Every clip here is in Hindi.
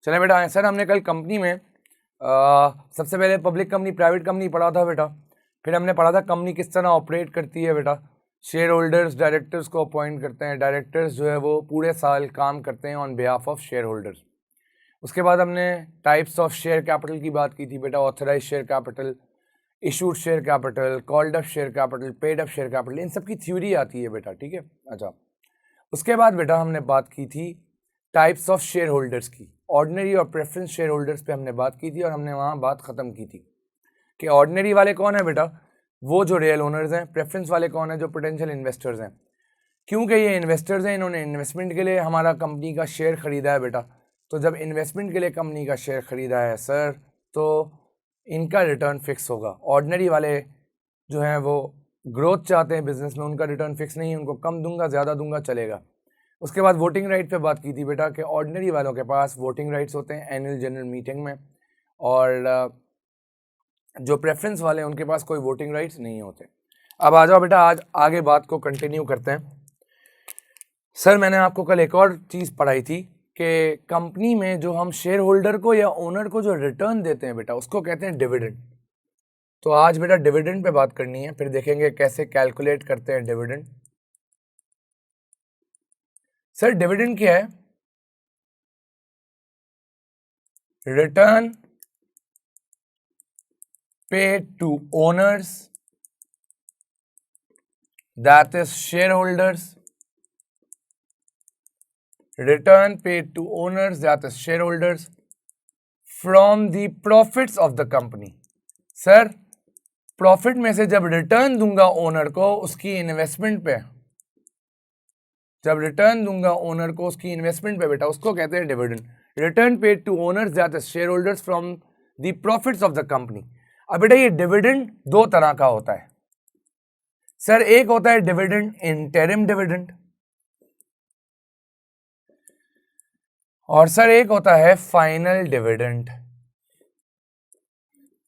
चले बेटा, सर हमने कल कंपनी में सबसे पहले पब्लिक कंपनी प्राइवेट कंपनी पढ़ा था बेटा, फिर हमने पढ़ा था कंपनी किस तरह ऑपरेट करती है बेटा। शेयर होल्डर्स डायरेक्टर्स को अपॉइंट करते हैं, डायरेक्टर्स जो है वो पूरे साल काम करते हैं on behalf of share holders. उसके बाद हमने टाइप्स ऑफ शेयर कैपिटल की बात की थी बेटा, authorised share capital, issued share capital, called up share capital, paid up share capital, इन सब की थ्योरी आती है बेटा, ठीक है। अच्छा, उसके बाद बेटा हमने बात की थी टाइप्स ऑफ शेयर होल्डर्स की, ऑर्डिनरी और प्रेफरेंस शेयर होल्डर्स पे हमने बात की थी, और हमने वहाँ बात ख़त्म की थी कि ऑर्डिनरी वाले कौन है बेटा, वो जो रियल ओनर्स हैं, प्रेफरेंस वाले कौन है, जो पोटेंशियल इन्वेस्टर्स हैं। क्योंकि ये इन्वेस्टर्स हैं, इन्होंने इन्वेस्टमेंट के लिए हमारा कंपनी का शेयर ख़रीदा है बेटा, तो जब इन्वेस्टमेंट के लिए कंपनी का शेयर ख़रीदा है सर, तो इनका रिटर्न फिक्स होगा। ऑर्डिनरी वाले जो हैं वो ग्रोथ चाहते हैं बिजनेस में, उनका रिटर्न फिक्स नहीं है, उनको कम दूंगा ज़्यादा दूंगा चलेगा। उसके बाद वोटिंग राइट पे बात की थी बेटा कि ऑर्डिनरी वालों के पास वोटिंग राइट्स होते हैं एनुअल जनरल मीटिंग में, और जो प्रेफरेंस वाले हैं उनके पास कोई वोटिंग राइट्स नहीं होते। अब आ जाओ बेटा, आज आगे बात को कंटिन्यू करते हैं। सर मैंने आपको कल एक और चीज़ पढ़ाई थी कि कंपनी में जो हम शेयर होल्डर को या ओनर को जो रिटर्न देते हैं बेटा, उसको कहते हैं डिविडेंड। तो आज बेटा डिविडेंड पे बात करनी है, फिर देखेंगे कैसे कैलकुलेट करते हैं डिविडेंड। सर डिविडेंड क्या है? Return paid to owners, that is shareholders, return paid to owners, that is shareholders, from the profits of the company. Sir profit में से जब रिटर्न दूंगा ओनर को उसकी इन्वेस्टमेंट पे, जब रिटर्न दूंगा ओनर को उसकी इन्वेस्टमेंट पे बेटा, उसको कहते हैं dividend. Return paid to owners that is share holders from the profits of the company. अब बेटा ये डिविडेंड दो तरह का होता है सर, एक होता है डिविडेंड इंटरिम डिविडेंड, और सर एक होता है फाइनल डिविडेंड।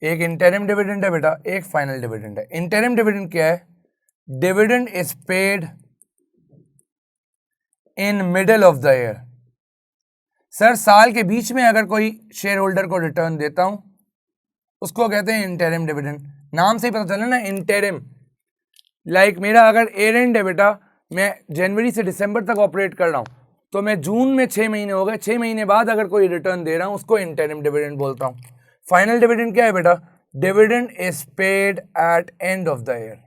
एक इंटरिम डिविडेंड है बेटा, एक फाइनल डिविडेंड है। इंटरिम डिविडेंड क्या है? Dividend is paid in middle of the year. Sir साल के बीच में अगर कोई शेयर होल्डर को रिटर्न देता हूं उसको कहते हैं इंटरिम डिविडेंड। नाम से ही पता चला ना, इंटरिम। लाइक मेरा अगर एयर एंड है बेटा, मैं जनवरी से दिसंबर तक ऑपरेट कर रहा हूं, तो मैं जून में 6 महीने हो गए, 6 महीने बाद अगर कोई रिटर्न दे रहा हूं उसको इंटरिम डिविडेंड बोलता हूं। फाइनल डिविडेंड क्या है बेटा? Dividend is paid at end of the year.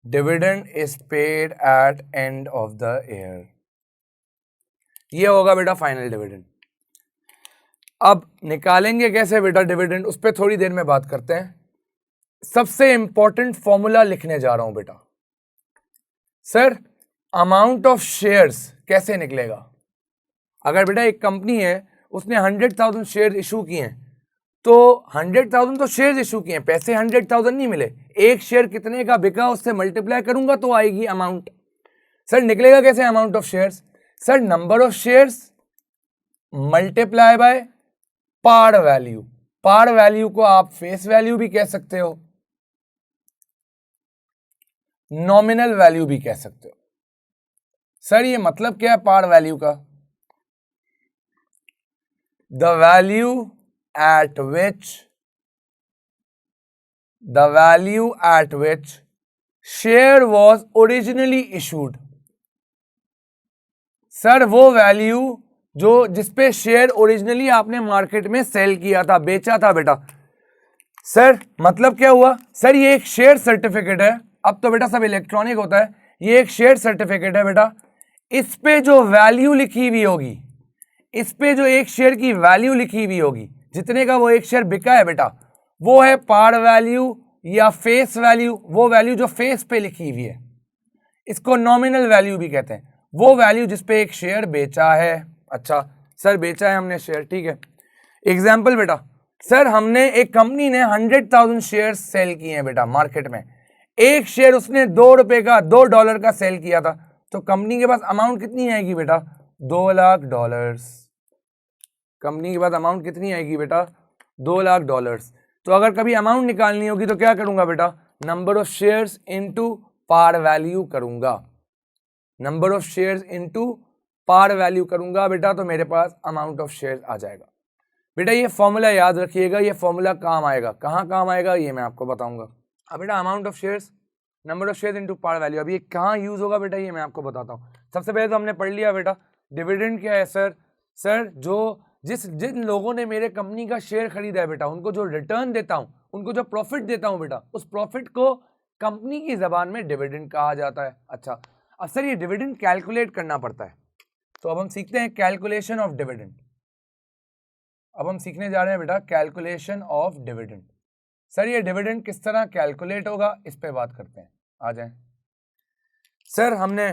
Dividend is paid at end of the year, ये होगा बेटा फाइनल डिविडेंड। अब निकालेंगे कैसे बेटा डिविडेंड, उस पर थोड़ी देर में बात करते हैं। सबसे इंपॉर्टेंट फॉर्मूला लिखने जा रहा हूं बेटा। सर अमाउंट ऑफ शेयर्स कैसे निकलेगा? अगर बेटा एक कंपनी है, उसने 100,000 शेयर इशू किए हैं, तो 100,000 तो शेयर इशू किए हैं, पैसे 100,000 नहीं मिले। एक शेयर कितने का बिका उससे मल्टीप्लाई करूंगा तो आएगी अमाउंट। सर निकलेगा कैसे amount of shares? Sir number of shares multiply by par value. Par value को आप फेस वैल्यू भी कह सकते हो, नॉमिनल वैल्यू भी कह सकते हो। सर ये मतलब क्या है पार वैल्यू का? The value eight which share was originally issued. Sir वो वैल्यू जो जिसपे शेयर ओरिजिनली आपने मार्केट में सेल किया था, बेचा था बेटा। सर मतलब क्या हुआ? सर ये एक शेयर सर्टिफिकेट है, अब तो बेटा सब इलेक्ट्रॉनिक होता है, ये एक शेयर सर्टिफिकेट है बेटा। इस पे जो वैल्यू लिखी हुई होगी, इस पे जो एक शेयर की वैल्यू लिखी हुई होगी, जितने का वो एक शेयर बिका है बेटा, वो है पार वैल्यू या फेस वैल्यू। वो वैल्यू जो फेस पे लिखी हुई है, इसको नॉमिनल वैल्यू भी कहते हैं। वो वैल्यू जिसपे एक शेयर बेचा है। अच्छा सर बेचा है हमने शेयर, ठीक है। एग्जाम्पल बेटा, सर हमने एक कंपनी ने 100,000 शेयर सेल किए हैं बेटा मार्केट में। एक शेयर उसने $2 का, $2 का सेल किया था, तो कंपनी के पास अमाउंट कितनी आएगी बेटा? $2,00,000। कंपनी के पास अमाउंट कितनी आएगी बेटा? $2,00,000। तो अगर कभी अमाउंट निकालनी होगी तो क्या करूंगा बेटा? Number of shares into par value करूंगा। Number of shares into par value करूंगा बेटा तो मेरे पास अमाउंट ऑफ शेयर आ जाएगा। बेटा ये फॉर्मूला याद रखिएगा, ये फॉर्मूला काम आएगा, कहाँ काम आएगा ये मैं आपको बताऊंगा। अब बेटा amount of shares, number of share into par value, अब ये कहाँ यूज होगा बेटा ये मैं आपको बताता हूँ। सबसे पहले तो हमने पढ़ लिया बेटा डिविडेंड क्या है सर। सर जो जिन लोगों ने मेरे कंपनी का शेयर खरीदा है बेटा, उनको जो रिटर्न देता हूँ, उनको जो प्रॉफिट देता हूँ बेटा, उस प्रॉफिट को कंपनी की जबान में डिविडेंड कहा जाता है। अच्छा अब सर ये डिविडेंड कैलकुलेट करना पड़ता है, तो अब हम सीखते हैं कैलकुलेशन ऑफ डिविडेंड। अब हम सीखने जा रहे हैं बेटा कैलकुलेशन ऑफ डिविडेंड। सर ये डिविडेंड किस तरह कैलकुलेट होगा इस पे बात करते हैं, आ जाएं। सर हमने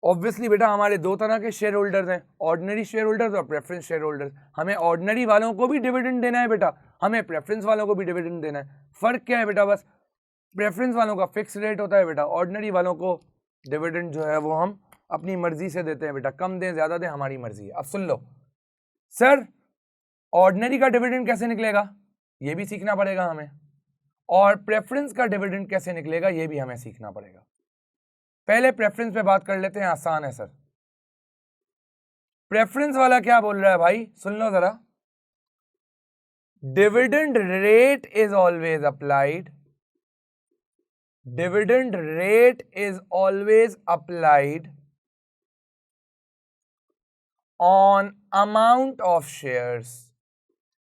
ऑब्वियसली बेटा हमारे दो तरह के शेयर होल्डर्स हैं, ऑर्डिनरी शेयर होल्डर्स और प्रेफरेंस शेयर होल्डर्स। हमें ऑर्डिनरी वालों को भी डिविडेंड देना है बेटा, हमें प्रेफरेंस वालों को भी डिविडेंड देना है। फर्क क्या है बेटा, बस प्रेफरेंस वालों का फिक्स रेट होता है बेटा, ऑर्डिनरी वालों को डिविडेंड जो है वो हम अपनी मर्जी से देते हैं बेटा, कम दें ज्यादा दें हमारी मर्जी है। अब सुन लो सर ऑर्डिनरी का डिविडेंड कैसे निकलेगा ये भी सीखना पड़ेगा हमें, और प्रेफरेंस का डिविडेंड कैसे निकलेगा ये भी हमें सीखना पड़ेगा। पहले प्रेफरेंस पे बात कर लेते हैं, आसान है सर। प्रेफरेंस वाला क्या बोल रहा है भाई, सुन लो जरा। Dividend rate is always applied, dividend rate is always applied on amount of shares.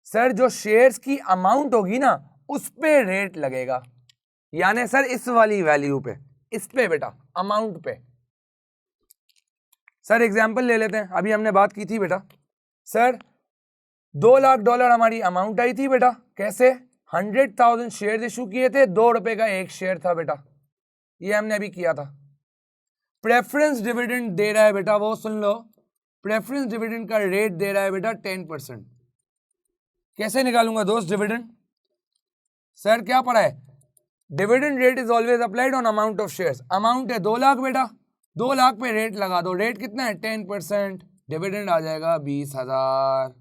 Sir जो शेयर्स की अमाउंट होगी ना उस पे रेट लगेगा, यानी सर इस वाली वैल्यू पे, इस पे बेटा अमाउंट पे। सर एग्जांपल ले लेते हैं, अभी हमने बात की थी बेटा, सर $2 लाख हमारी अमाउंट आई थी बेटा, कैसे 100,000 शेयर इशू किए थे, ₹2 का एक शेयर था बेटा, ये हमने अभी किया था। प्रेफरेंस डिविडेंड दे रहा है बेटा, वो सुन लो, प्रेफरेंस डिविडेंड का रेट दे रहा है बेटा 10%। कैसे निकालूंगा दोस्त डिविडेंड, सर क्या पढ़ा है, dividend rate is always applied on amount of shares. Amount है 2 लाख बेटा, 2 लाख पे रेट लगा दो, रेट कितना है 10%, डिविडेंड आ जाएगा 20,000।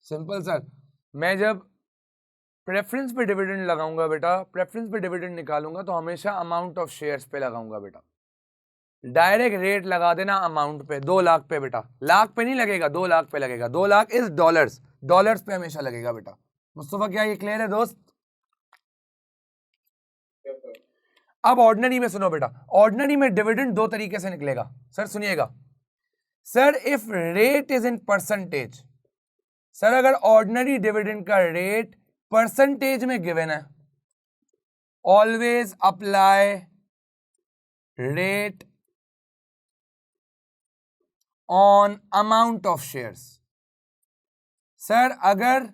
Simple sir. मैं जब प्रेफरेंस पे डिविडेंड लगाऊंगा बेटा, प्रेफरेंस पे डिविडेंड निकालूंगा तो हमेशा अमाउंट ऑफ शेयर्स पे लगाऊंगा बेटा, डायरेक्ट रेट लगा देना अमाउंट पे, 2 लाख पे बेटा, लाख पे नहीं लगेगा, 2 लाख पे लगेगा। 2 लाख इज डॉलर्स, डॉलर्स पे हमेशा लगेगा बेटा। मुस्तफा क्या ये क्लियर है दोस्त? अब ऑर्डिनरी में सुनो बेटा, ऑर्डिनरी में डिविडेंड दो तरीके से निकलेगा। सर सुनिएगा, sir if rate is in percentage, sir अगर ऑर्डिनरी डिविडेंड का रेट परसेंटेज में गिवन है, always apply rate on amount of shares. Sir अगर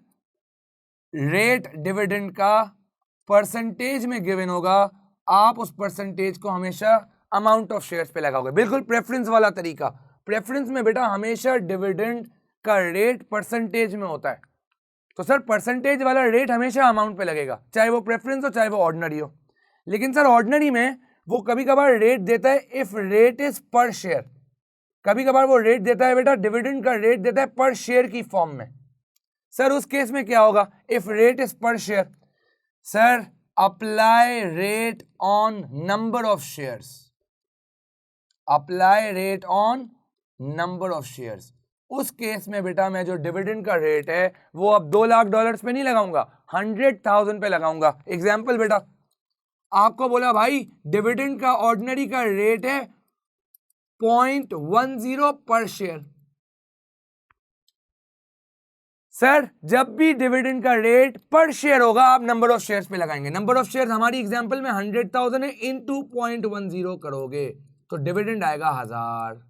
रेट डिविडेंड का परसेंटेज में गिवन होगा, आप उस परसेंटेज को हमेशा अमाउंट ऑफ शेयर्स पे लगाओगे, बिल्कुल प्रेफरेंस वाला तरीका। प्रेफरेंस में बेटा हमेशा डिविडेंड का रेट परसेंटेज में होता है, तो सर परसेंटेज वाला रेट हमेशा अमाउंट पे लगेगा, चाहे वो प्रेफरेंस हो चाहे वो ऑर्डिनरी हो। लेकिन सर ऑर्डिनरी में वो कभी कभार रेट देता है इफ रेट इज पर शेयर, कभी कभार वो रेट देता है बेटा, डिविडेंड का रेट देता है पर शेयर की फॉर्म में। सर उस केस में क्या होगा, इफ रेट इज पर share, sir apply rate on number of shares, apply rate on number of shares. उस केस में बेटा मैं जो डिविडेंड का रेट है वो अब $2 लाख पे नहीं लगाऊंगा, 100,000 पे लगाऊंगा। एग्जाम्पल बेटा आपको बोला भाई डिविडेंड का ऑर्डिनरी का रेट है 0.10 पर शेयर। सर जब भी डिविडेंड का रेट पर शेयर होगा आप नंबर ऑफ शेयर्स पे लगाएंगे। नंबर ऑफ शेयर्स हमारी एग्जांपल में 100,000 है, इनटू 0.10 करोगे तो डिविडेंड आएगा 1000।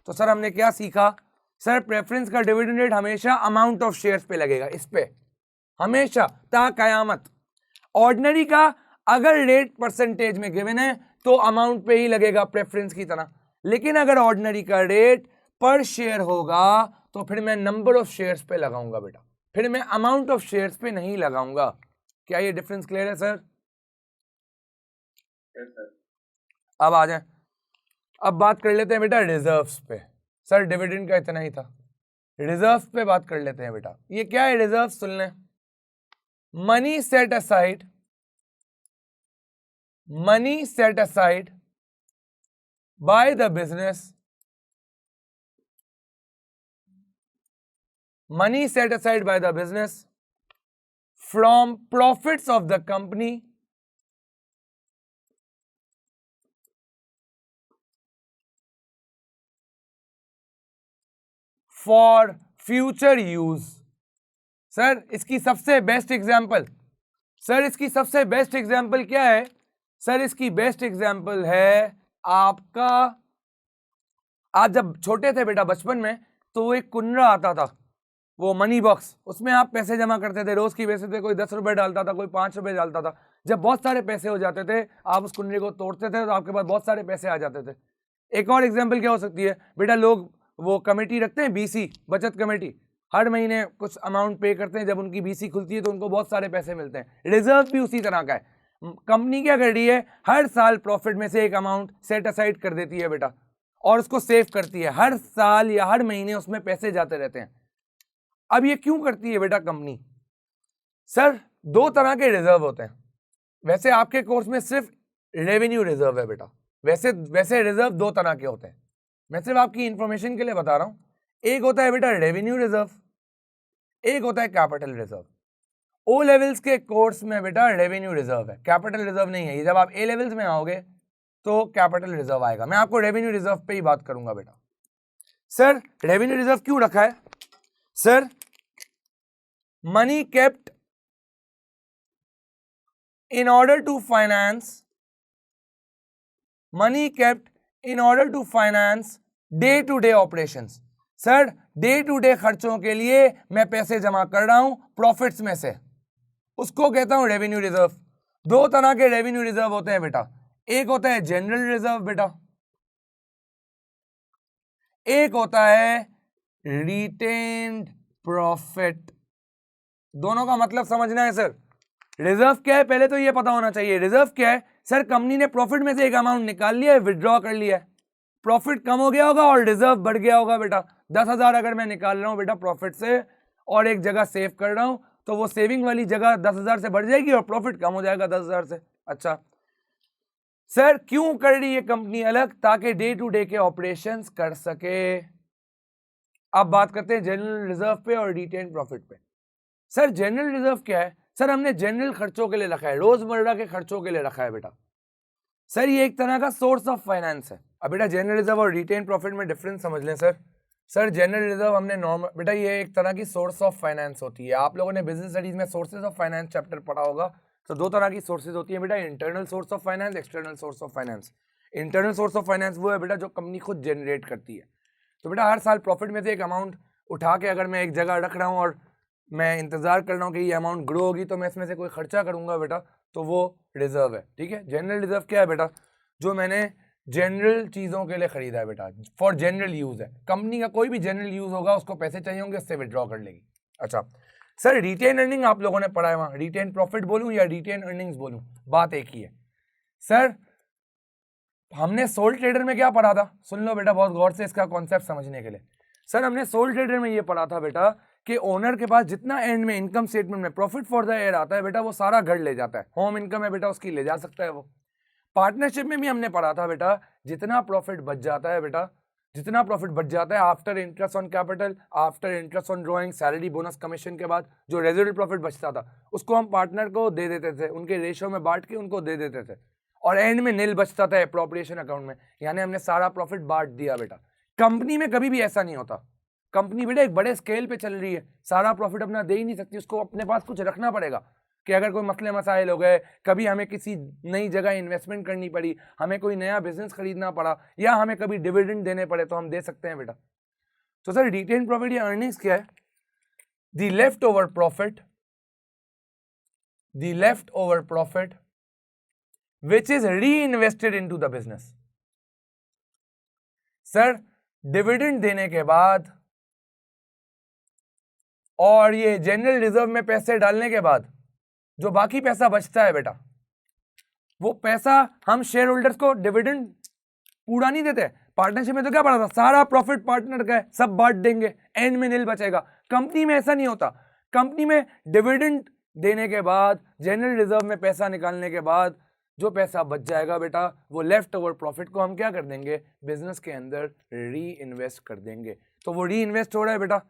तो सर हमने क्या सीखा, सर प्रेफरेंस का डिविडेंड रेट हमेशा अमाउंट ऑफ शेयर्स पे लगेगा, इस पे हमेशा ता कयामत। ऑर्डिनरी का अगर रेट परसेंटेज में गिवन है तो अमाउंट पे ही लगेगा प्रेफरेंस की तरह, लेकिन अगर ऑर्डिनरी का रेट पर शेयर होगा तो फिर मैं नंबर ऑफ शेयर्स पे लगाऊंगा बेटा, फिर मैं अमाउंट ऑफ शेयर्स पे नहीं लगाऊंगा। क्या ये डिफरेंस क्लियर है सर? अब आ जाए, अब बात कर लेते हैं बेटा रिजर्व्स पे। सर डिविडेंड का इतना ही था, रिजर्व्स पे बात कर लेते हैं बेटा। ये क्या है रिजर्व, सुन लें। Money set aside, money set aside by the business money set aside by the business from profits of the company for future use। Sir इसकी सबसे बेस्ट एग्जांपल, सर इसकी सबसे बेस्ट एग्जांपल क्या है? सर इसकी बेस्ट एग्जांपल है आपका, आप जब छोटे थे बेटा बचपन में, तो एक कुन्नड़ा आता था, वो मनी बॉक्स, उसमें आप पैसे जमा करते थे रोज की बेसिस पे। कोई 10 रुपए डालता था, कोई 5 रुपए डालता था। जब बहुत सारे पैसे हो जाते थे, आप उस कुन्नड़े को तोड़ते थे तो आपके पास बहुत सारे पैसे आ जाते थे। एक और एग्जाम्पल क्या हो सकती है बेटा, लोग वो कमेटी रखते हैं, बीसी बचत कमेटी, हर महीने कुछ अमाउंट पे करते हैं, जब उनकी बीसी खुलती है तो उनको बहुत सारे पैसे मिलते हैं। रिजर्व भी उसी तरह का है। कंपनी क्या कर रही है, हर साल प्रॉफिट में से एक अमाउंट सेट असाइड कर देती है बेटा, और उसको सेव करती है। हर साल या हर महीने उसमें पैसे जाते रहते हैं। अब ये क्यों करती है बेटा कंपनी? सर दो तरह के रिजर्व होते हैं। वैसे आपके कोर्स में सिर्फ रेवेन्यू रिजर्व है बेटा, वैसे रिजर्व दो तरह के होते हैं। मैं सिर्फ आपकी इंफॉर्मेशन के लिए बता रहा हूं। एक होता है बेटा रेवेन्यू रिजर्व, एक होता है कैपिटल रिजर्व। ओ लेवल्स के कोर्स में बेटा रेवेन्यू रिजर्व है, कैपिटल रिजर्व नहीं है। ये जब आप ए लेवल्स में आओगे तो कैपिटल रिजर्व आएगा। मैं आपको रेवेन्यू रिजर्व पे ही बात करूंगा बेटा। सर रेवेन्यू रिजर्व क्यों रखा है? Sir money kept in order to finance day to day operations। Sir day to day खर्चों के लिए मैं पैसे जमा कर रहा हूं प्रॉफिट्स में से, उसको कहता हूं रेवेन्यू रिजर्व। दो तरह के रेवेन्यू रिजर्व होते हैं बेटा, एक होता है जनरल रिजर्व बेटा, एक होता है रिटेन्ड प्रॉफिट। दोनों का मतलब समझना है सर। रिजर्व क्या है पहले तो ये पता होना चाहिए। रिजर्व क्या है? सर कंपनी ने प्रॉफिट में से एक अमाउंट निकाल लिया है, विड्रॉ कर लिया है, प्रॉफिट कम हो गया होगा और रिजर्व बढ़ गया होगा बेटा। 10,000 अगर मैं निकाल रहा हूं बेटा प्रॉफिट से और एक जगह सेव कर रहा हूं, तो वो सेविंग वाली जगह 10,000 से बढ़ जाएगी और प्रॉफिट कम हो जाएगा 10,000 से। अच्छा सर क्यों कर रही है कंपनी अलग? ताकि डे टू डे के ऑपरेशंस कर सके। अब बात करते हैं जनरल रिजर्व पे और रिटेन प्रॉफिट पे। सर जनरल रिजर्व क्या है? सर हमने जनरल खर्चों के लिए रखा है, रोजमर्रा के खर्चों के लिए रखा है बेटा। सर ये एक तरह का सोर्स ऑफ फाइनेंस है। अब बेटा जनरल रिजर्व और रिटेन प्रॉफिट में डिफरेंस समझ लें सर। सर जनरल रिजर्व हमने नॉर्मल बेटा, ये एक तरह की सोर्स ऑफ फाइनेंस होती है। आप लोगों ने बिजनेस स्टडीज में सोर्सेज ऑफ फाइनेंस चैप्टर पढ़ा होगा। तो दो तरह की सोर्सेज होती है बेटा, internal source of finance, external source of finance. Internal source of finance वो है बेटा जो कंपनी खुद जनरेट करती है। तो बेटा हर साल प्रॉफिट में से एक अमाउंट उठा के अगर मैं एक जगह रख रहा हूँ और मैं इंतजार कर रहा हूँ कि ये अमाउंट ग्रो होगी तो मैं इसमें से कोई खर्चा करूंगा बेटा, तो वो रिजर्व है। ठीक है। जनरल रिजर्व क्या है बेटा? जो मैंने जनरल चीज़ों के लिए खरीदा है बेटा, फॉर जनरल यूज़ है। कंपनी का कोई भी जनरल यूज़ होगा, उसको पैसे चाहिए होंगे, उससे विड्रॉ कर लेगी। अच्छा सर रिटेन अर्निंग आप लोगों ने पढ़ा है वहाँ, रिटेन प्रॉफिट बोलूँ या रिटेन अर्निंग्स बोलूँ, बात एक ही है। सर हमने सोल ट्रेडर में क्या पढ़ा था? सुन लो बेटा बहुत गौर से इसका कॉन्सेप्ट समझने के लिए। सर हमने सोल ट्रेडर में ये पढ़ा था बेटा कि ओनर के पास जितना एंड में इनकम स्टेटमेंट में प्रॉफिट फॉर द ईयर आता है बेटा, वो सारा घर ले जाता है। होम इनकम है बेटा, उसकी ले जा सकता है वो। पार्टनरशिप में भी हमने पढ़ा था बेटा, जितना प्रॉफिट बच जाता है बेटा, जितना प्रॉफिट बच जाता है after interest on capital, after interest on drawing, salary, bonus, commission के बाद जो रेजिडुअल प्रॉफिट बचता था, उसको हम पार्टनर को दे देते थे, उनके रेशियो में बांट के उनको दे देते थे, और एंड में नील बचता था एप्रोप्रिएशन अकाउंट में, यानी हमने सारा प्रॉफिट बांट दिया बेटा। कंपनी में कभी भी ऐसा नहीं होता। कंपनी बेटा एक बड़े स्केल पे चल रही है, सारा प्रॉफिट अपना दे ही नहीं सकती, उसको अपने पास कुछ रखना पड़ेगा कि अगर कोई मसले मसाइल हो गए, कभी हमें किसी नई जगह इन्वेस्टमेंट करनी पड़ी, हमें कोई नया बिजनेस खरीदना पड़ा, या हमें कभी डिविडेंड देने पड़े, तो हम दे सकते हैं बेटा। तो सर रिटेन प्रॉफिट या अर्निंग्स क्या है? The left over profit which is reinvested into the business। Sir dividend देने के बाद और ये जनरल रिजर्व में पैसे डालने के बाद जो बाकी पैसा बचता है बेटा, वो पैसा हम शेयर होल्डर्स को डिविडेंड पूरा नहीं देते। पार्टनरशिप में तो क्या पड़ा था, सारा प्रॉफिट पार्टनर का है, सब बांट देंगे, एंड में नील बचेगा। कंपनी में ऐसा नहीं होता। कंपनी में डिविडेंड देने के बाद, जनरल रिजर्व में पैसा निकालने के बाद जो पैसा बच जाएगा बेटा, वो लेफ्ट ओवर प्रॉफिट को हम क्या कर देंगे, बिजनेस के अंदर री इन्वेस्ट कर देंगे। तो वो री इन्वेस्ट हो रहा है बेटा,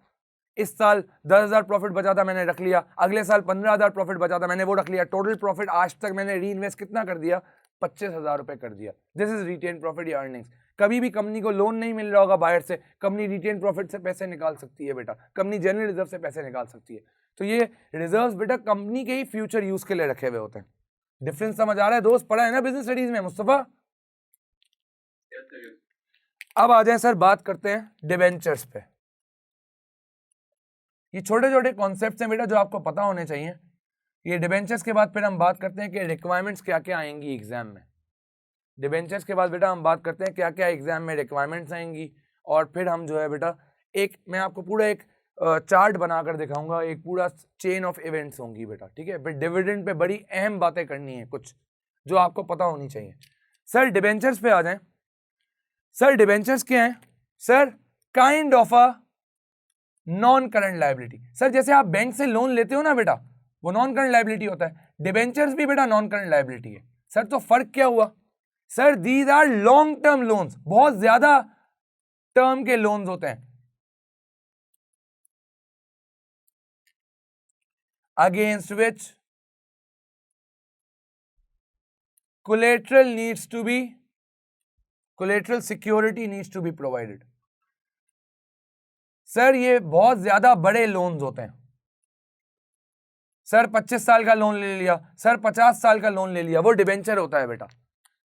इस साल 10,000 प्रॉफिट बचा था, मैंने रख लिया, अगले साल 15,000 प्रॉफिट बचा था, मैंने वो रख लिया, टोटल प्रॉफिट आज तक मैंने री इन्वेस्ट कितना कर दिया, 25,000 रुपए कर दिया। दिस इज रिटेन प्रॉफिट या अर्निंग्स। कभी भी कंपनी को लोन नहीं मिल रहा होगा बाहर से, कंपनी रिटेन प्रॉफिट से पैसे निकाल सकती है बेटा, कंपनी जनरल रिजर्व से पैसे निकाल सकती है। तो ये रिजर्व्स बेटा कंपनी के ही फ्यूचर यूज के लिए रखे हुए होते हैं। डिफरेंस समझ आ रहा है दोस्त? पढ़ा है ना बिजनेस स्टडीज में मुस्तफा? अब आ जाए सर, बात करते हैं डिबेंचर्स पे। ये छोटे छोटे कॉन्सेप्ट्स हैं बेटा जो आपको पता होने चाहिए। ये डिबेंचर्स के बाद फिर हम बात करते हैं कि रिक्वायरमेंट्स क्या क्या आएंगी एग्जाम में। डिबेंचर्स के बाद बेटा हम बात करते हैं क्या क्या एग्जाम में रिक्वायरमेंट्स आएंगी, और फिर हम जो है बेटा एक, मैं आपको पूरा एक चार्ट बनाकर दिखाऊंगा, एक पूरा चेन ऑफ इवेंट्स होंगी बेटा, ठीक है। फिर डिविडेंड पे बड़ी अहम बातें करनी है कुछ जो आपको पता होनी चाहिए। सर डिबेंचर्स पे आ जाएं। सर डिबेंचर्स क्या है? Sir kind of a non current liability. Sir जैसे आप बैंक से लोन लेते हो ना बेटा, वो नॉन करंट लायबिलिटी होता है, डिबेंचर्स भी बेटा नॉन करंट लायबिलिटी है। सर तो फर्क क्या हुआ? Sir these are long term loans, बहुत ज्यादा टर्म के लोन्स होते हैं, against which collateral security needs to be provided। Sir ये बहुत ज्यादा बड़े लोन्स होते हैं। सर 25 साल का लोन ले लिया, सर 50 साल का लोन ले लिया, वो डिबेंचर होता है बेटा।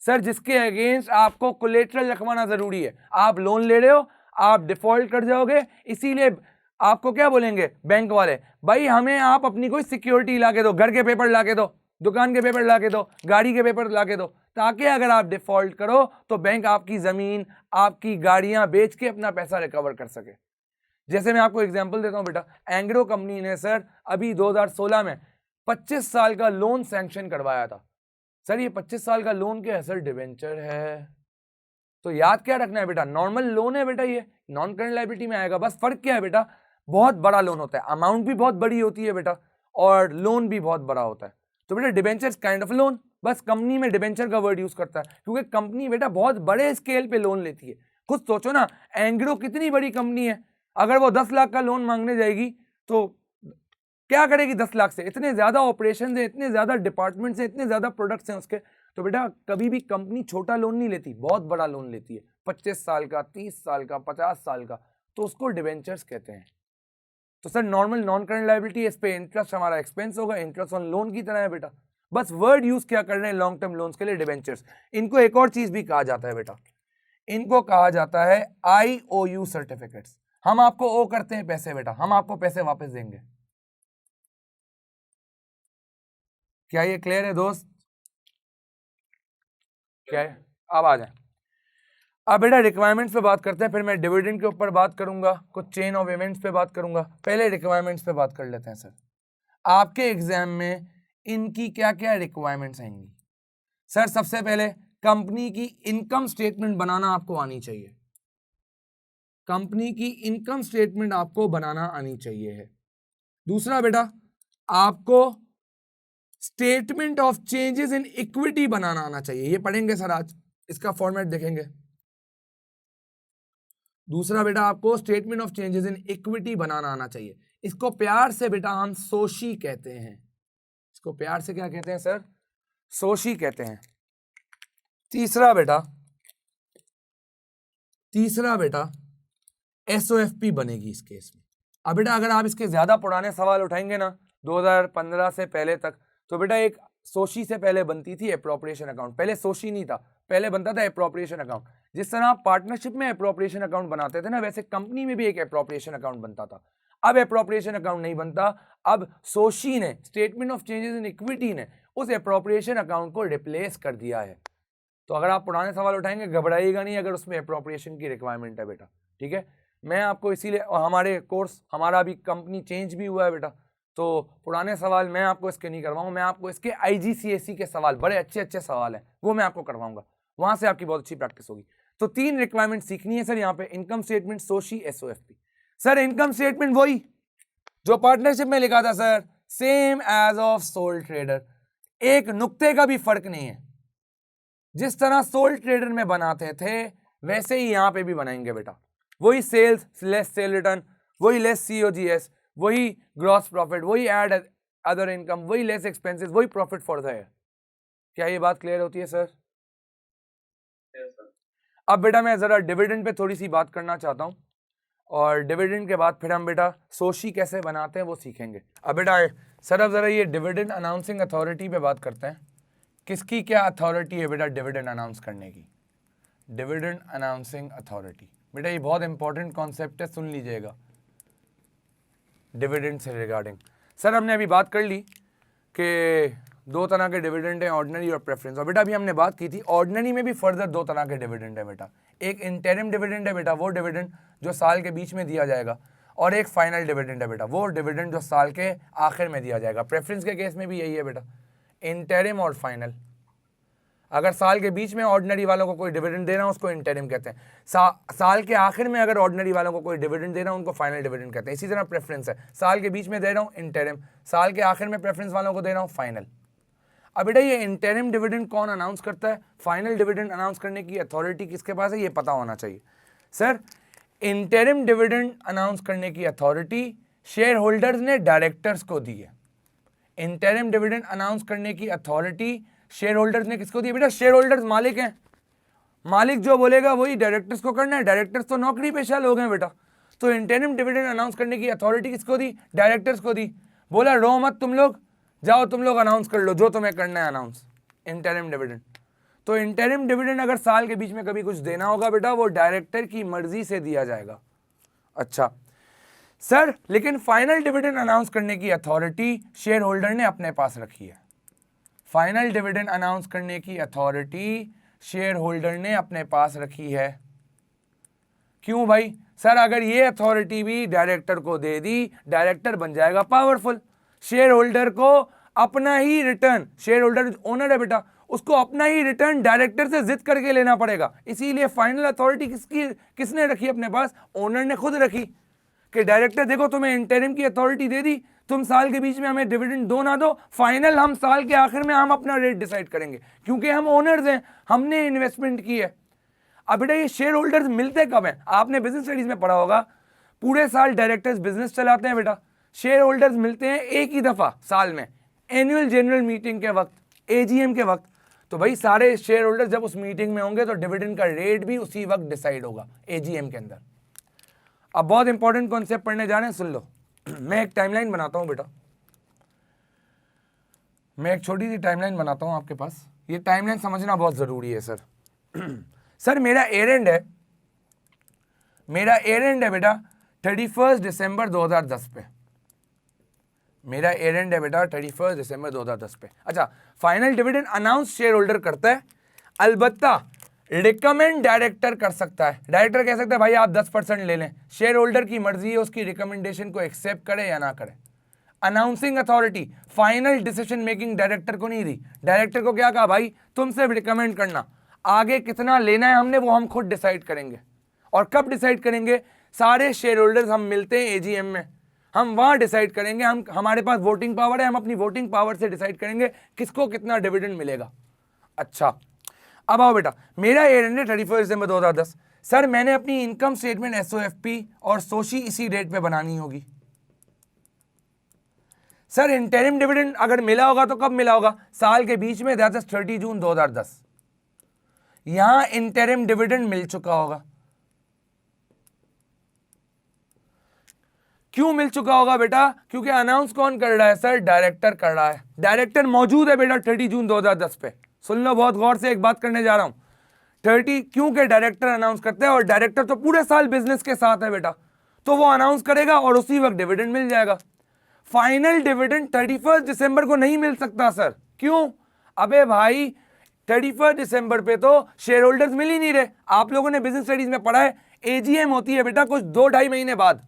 सर जिसके अगेंस्ट आपको कोलेटरल रखवाना जरूरी है। आप लोन ले रहे हो, आप डिफॉल्ट कर जाओगे, इसीलिए आपको क्या बोलेंगे बैंक वाले, भाई हमें आप अपनी कोई सिक्योरिटी ला के दो, घर के पेपर ला के दो, दुकान के पेपर ला के दो, गाड़ी के पेपर ला के दो, ताकि अगर आप डिफॉल्ट करो तो बैंक आपकी जमीन, आपकी गाड़ियां बेच के अपना पैसा रिकवर कर सके। जैसे मैं आपको एग्जांपल देता हूं बेटा, एंग्रो कंपनी ने सर अभी 2016 में 25 साल का लोन सैंक्शन करवाया था। सर ये 25 साल का लोन क्या है? सर डिबेंचर है। तो याद क्या रखना है बेटा, नॉर्मल लोन है बेटा, ये नॉन करंट लायबिलिटी में आएगा। बस फर्क क्या है बेटा, बहुत बड़ा लोन होता है, अमाउंट भी बहुत बड़ी होती है बेटा, और लोन भी बहुत बड़ा होता है। तो बेटा डिबेंचर काइंड ऑफ लोन, बस कंपनी में डिबेंचर का वर्ड यूज करता है क्योंकि कंपनी बेटा बहुत बड़े स्केल पे लोन लेती है। खुद सोचो ना, एंग्रो कितनी बड़ी कंपनी है, अगर वो 10 लाख का लोन मांगने जाएगी तो क्या करेगी 10 लाख से? इतने ज्यादा ऑपरेशन है, इतने ज्यादा डिपार्टमेंट्स हैं, इतने ज्यादा प्रोडक्ट्स हैं उसके। तो बेटा कभी भी कंपनी छोटा लोन नहीं लेती, बहुत बड़ा लोन लेती है, 25 साल का, 30 साल का, 50 साल का, तो उसको डिबेंचर्स कहते हैं। तो sir normal non current liability, इस पे इंटरेस्ट हमारा एक्सपेंस होगा, इंटरेस्ट ऑन लोन की तरह है बेटा। बस वर्ड यूज क्या कर रहे हैं लॉन्ग टर्म लोन्स के लिए, डिबेंचर्स। इनको एक और चीज भी कहा जाता है बेटा, इनको कहा जाता है IOU सर्टिफिकेट्स। हम आपको ओ करते हैं पैसे बेटा, हम आपको पैसे वापस देंगे। क्या ये क्लियर है दोस्त? क्या है? अब आ जाए, अब बेटा रिक्वायरमेंट्स पे बात करते हैं, फिर मैं डिविडेंड के ऊपर बात करूंगा, कुछ चेन ऑफ इवेंट्स पे बात करूंगा। पहले रिक्वायरमेंट्स पे बात कर लेते हैं। सर आपके एग्जाम में इनकी क्या क्या रिक्वायरमेंट्स आएंगी? सर सबसे पहले कंपनी की इनकम स्टेटमेंट बनाना आपको आनी चाहिए, कंपनी की इनकम स्टेटमेंट आपको बनाना आनी चाहिए है। दूसरा बेटा आपको statement of changes in equity बनाना आना चाहिए, ये पढ़ेंगे सर आज, इसका फॉर्मेट देखेंगे। दूसरा बेटा आपको statement of changes in equity बनाना आना चाहिए, इसको प्यार से बेटा हम सोशी कहते हैं। इसको प्यार से क्या कहते हैं सर? सोशी कहते हैं। तीसरा बेटा SOFP बनेगी इस केस में। अब बेटा अगर आप इसके ज्यादा पुराने सवाल उठाएंगे ना 2015 से पहले तक, तो बेटा एक सोशी से पहले बनती थी एप्रोप्रिएशन अकाउंट। पहले सोशी नहीं था, पहले बनता था एप्रोप्रिएशन अकाउंट। जिस तरह आप पार्टनरशिप में एप्रोप्रिएशन अकाउंट बनाते थे ना, वैसे कंपनी में भी एक एप्रोप्रिएशन अकाउंट बनता था। अब एप्रोप्रिएशन अकाउंट नहीं बनता, अब सोशी ने, statement of changes in equity ने, उस एप्रोप्रिएशन अकाउंट को रिप्लेस कर दिया है। तो अगर आप पुराने सवाल उठाएंगे घबराइएगा नहीं अगर उसमें एप्रोप्रिएशन की रिक्वायरमेंट है बेटा, ठीक है। मैं आपको इसीलिए, हमारे कोर्स, हमारा भी कंपनी चेंज भी हुआ है बेटा, तो पुराने सवाल मैं आपको इसके नहीं करवाऊंगा, मैं आपको इसके IGCSE के सवाल, बड़े अच्छे अच्छे सवाल हैं, वो मैं आपको करवाऊंगा, वहां से आपकी बहुत अच्छी प्रैक्टिस होगी। तो 3 रिक्वायरमेंट सीखनी है सर यहाँ पे, इनकम स्टेटमेंट, सोशी, SOFP। सर इनकम स्टेटमेंट वही जो पार्टनरशिप में लिखा था sir, same as of sole trader, एक नुक्ते का भी फर्क नहीं है। जिस तरह सोल ट्रेडर में बनाते थे वैसे ही यहाँ पे भी बनाएंगे बेटा, वही सेल्स लेस सेल रिटर्न, वही लेस COGS, वही ग्रॉस प्रॉफिट, वही ऐड अदर इनकम, वही लेस एक्सपेंसेस, वही प्रॉफिट फॉर द ईयर। क्या ये बात क्लियर होती है सर? अब बेटा मैं जरा डिविडेंड पे थोड़ी सी बात करना चाहता हूँ, और डिविडेंड के बाद फिर हम बेटा सोशी कैसे बनाते हैं वो सीखेंगे। अब बेटा सर अब जरा ये डिविडेंड अनाउंसिंग अथॉरिटी पे बात करते हैं। किसकी क्या अथॉरिटी है बेटा डिविडेंड अनाउंस करने की? Dividend announcing authority. बेटा ये बहुत इंपॉर्टेंट कॉन्सेप्ट है, सुन लीजिएगा डिविडेंड से रिगार्डिंग। सर हमने अभी बात कर ली कि दो तरह के डिविडेंड हैं, ऑर्डिनरी और प्रेफरेंस। और बेटा अभी हमने बात की थी ऑर्डिनरी में भी फर्दर दो तरह के डिविडेंड है बेटा। एक इंटरिम डिविडेंड है बेटा, वो डिविडेंड जो साल के बीच में दिया जाएगा, और एक फाइनल डिविडेंड है बेटा, वो डिविडेंड जो साल के आखिर में दिया जाएगा। प्रेफरेंस के केस में भी यही है बेटा, इंटरिम और फाइनल। अगर साल के बीच में ऑर्डिनरी वालों को कोई डिविडेंड देना उसको इंटरिम कहते हैं, साल के आखिर में अगर ऑर्डिनरी वालों को कोई डिविडेंड देना उनको फाइनल डिविडेंड कहते हैं। इसी तरह प्रेफरेंस है, साल के बीच में दे रहा हूँ इंटरिम, साल के आखिर में प्रेफरेंस वालों को दे रहा हूँ फाइनल। अब बेटा ये इंटरिम डिविडेंड कौन अनाउंस करता है, फाइनल डिविडेंड अनाउंस करने की अथॉरिटी किसके पास है, ये पता होना चाहिए। सर इंटरिम डिविडेंड अनाउंस करने की अथॉरिटी शेयर होल्डर्स ने डायरेक्टर्स को दी है। इंटरिम डिविडेंड अनाउंस करने की अथॉरिटी शेयर होल्डर्स ने किसको दी? बेटा शेयर होल्डर्स मालिक हैं, मालिक जो बोलेगा वही डायरेक्टर्स को करना है। डायरेक्टर्स तो नौकरी पेशा लोग हैं बेटा, तो इंटरिम डिविडेंड अनाउंस करने की अथॉरिटी किसको दी? डायरेक्टर्स को दी। बोला रो मत तुम लोग, जाओ तुम लोग अनाउंस कर लो जो तुम्हें करना है अनाउंस इंटरिम डिविडेंड। तो इंटरिम डिविडेंड अगर साल के बीच में कभी कुछ देना होगा बेटा वो डायरेक्टर की मर्जी से दिया जाएगा। अच्छा सर लेकिन फाइनल डिविडेंड अनाउंस करने की अथॉरिटी शेयर होल्डर ने अपने पास रखी है। फाइनल डिविडेंड अनाउंस करने की अथॉरिटी शेयर होल्डर ने अपने पास रखी है। क्यों भाई? सर अगर ये अथॉरिटी भी डायरेक्टर को दे दी, डायरेक्टर बन जाएगा पावरफुल। शेयर होल्डर को अपना ही रिटर्न, शेयर होल्डर ओनर है बेटा, उसको अपना ही रिटर्न डायरेक्टर से जिद करके लेना पड़ेगा। इसीलिए फाइनल अथॉरिटी किसने रखी अपने पास? ओनर ने खुद रखी कि डायरेक्टर देखो तुम्हें इंटरिम की अथॉरिटी दे दी, तुम साल के बीच में हमें डिविडेंड दो ना दो, फाइनल हम साल के आखिर में हम अपना रेट डिसाइड करेंगे, क्योंकि हम ओनर्स हैं, हमने इन्वेस्टमेंट की है। अब बेटा ये शेयर होल्डर्स मिलते कब हैं? आपने बिजनेस स्टडीज में पढ़ा होगा, पूरे साल डायरेक्टर्स बिजनेस चलाते हैं बेटा, शेयर होल्डर्स मिलते हैं एक ही दफा साल में, एनुअल जनरल मीटिंग के वक्त, AGM के वक्त। तो भाई सारे शेयर होल्डर्स जब उस मीटिंग में होंगे तो डिविडेंड का रेट भी उसी वक्त डिसाइड होगा AGM के अंदर। अब बहुत इंपॉर्टेंट कॉन्सेप्ट पढ़ने जा रहे हैं, सुन लो। मैं एक टाइमलाइन बनाता हूं बेटा, मैं एक छोटी सी टाइमलाइन बनाता हूं आपके पास। ये टाइमलाइन समझना बहुत जरूरी है सर। सर मेरा एरेंड है, मेरा एरेंड है बेटा 31 दिसंबर 2010 पे, मेरा एरेंड है बेटा 31 दिसंबर 2010 पे। अच्छा final dividend announce share holder करता है, अलबत्ता रिकमेंड डायरेक्टर कर सकता है। डायरेक्टर कह सकता है भाई आप 10% ले लें, शेयर होल्डर की मर्जी है उसकी रिकमेंडेशन को एक्सेप्ट करे या ना करे। Announcing authority final decision making director को नहीं दी, डायरेक्टर को क्या कहा भाई तुम सिर्फ रिकमेंड करना, आगे कितना लेना है हमने वो हम खुद डिसाइड करेंगे। और कब डिसाइड करेंगे? सारे शेयर होल्डर्स हम मिलते हैं AGM में, हम वहां डिसाइड करेंगे, हम हमारे पास वोटिंग पावर है, हम अपनी वोटिंग पावर से डिसाइड करेंगे किसको कितना डिविडेंड मिलेगा। अच्छा अब आओ बेटा, मेरा एरेंड है 31 दिसंबर 2010। सर मैंने अपनी इनकम स्टेटमेंट SOFP और सोशी इसी डेट पे बनानी होगी। सर इंटरिम डिविडेंड अगर मिला होगा तो कब मिला होगा? साल के बीच में, दैट इज 30 जून 2010। यहां इंटरिम डिविडेंड मिल चुका होगा। क्यों मिल चुका होगा बेटा? क्योंकि अनाउंस कौन कर रहा है सर? डायरेक्टर कर रहा है। डायरेक्टर मौजूद है बेटा 30 जून 2010 पे। सुन लो बहुत गौर से, एक बात करने जा रहा हूं। 30 क्योंकि डायरेक्टर अनाउंस करते हैं, और डायरेक्टर तो पूरे साल बिजनेस के साथ है बेटा, तो वो अनाउंस करेगा और उसी वक्त डिविडेंड मिल जाएगा। फाइनल डिविडेंड 31 दिसंबर को नहीं मिल सकता सर। क्यों? अबे भाई 31 दिसंबर पे तो शेयर होल्डर्स मिल ही नहीं रहे। आप लोगों ने बिजनेस स्टडीज में पढ़ा है AGM होती है बेटा कुछ 2-2.5 महीने बाद।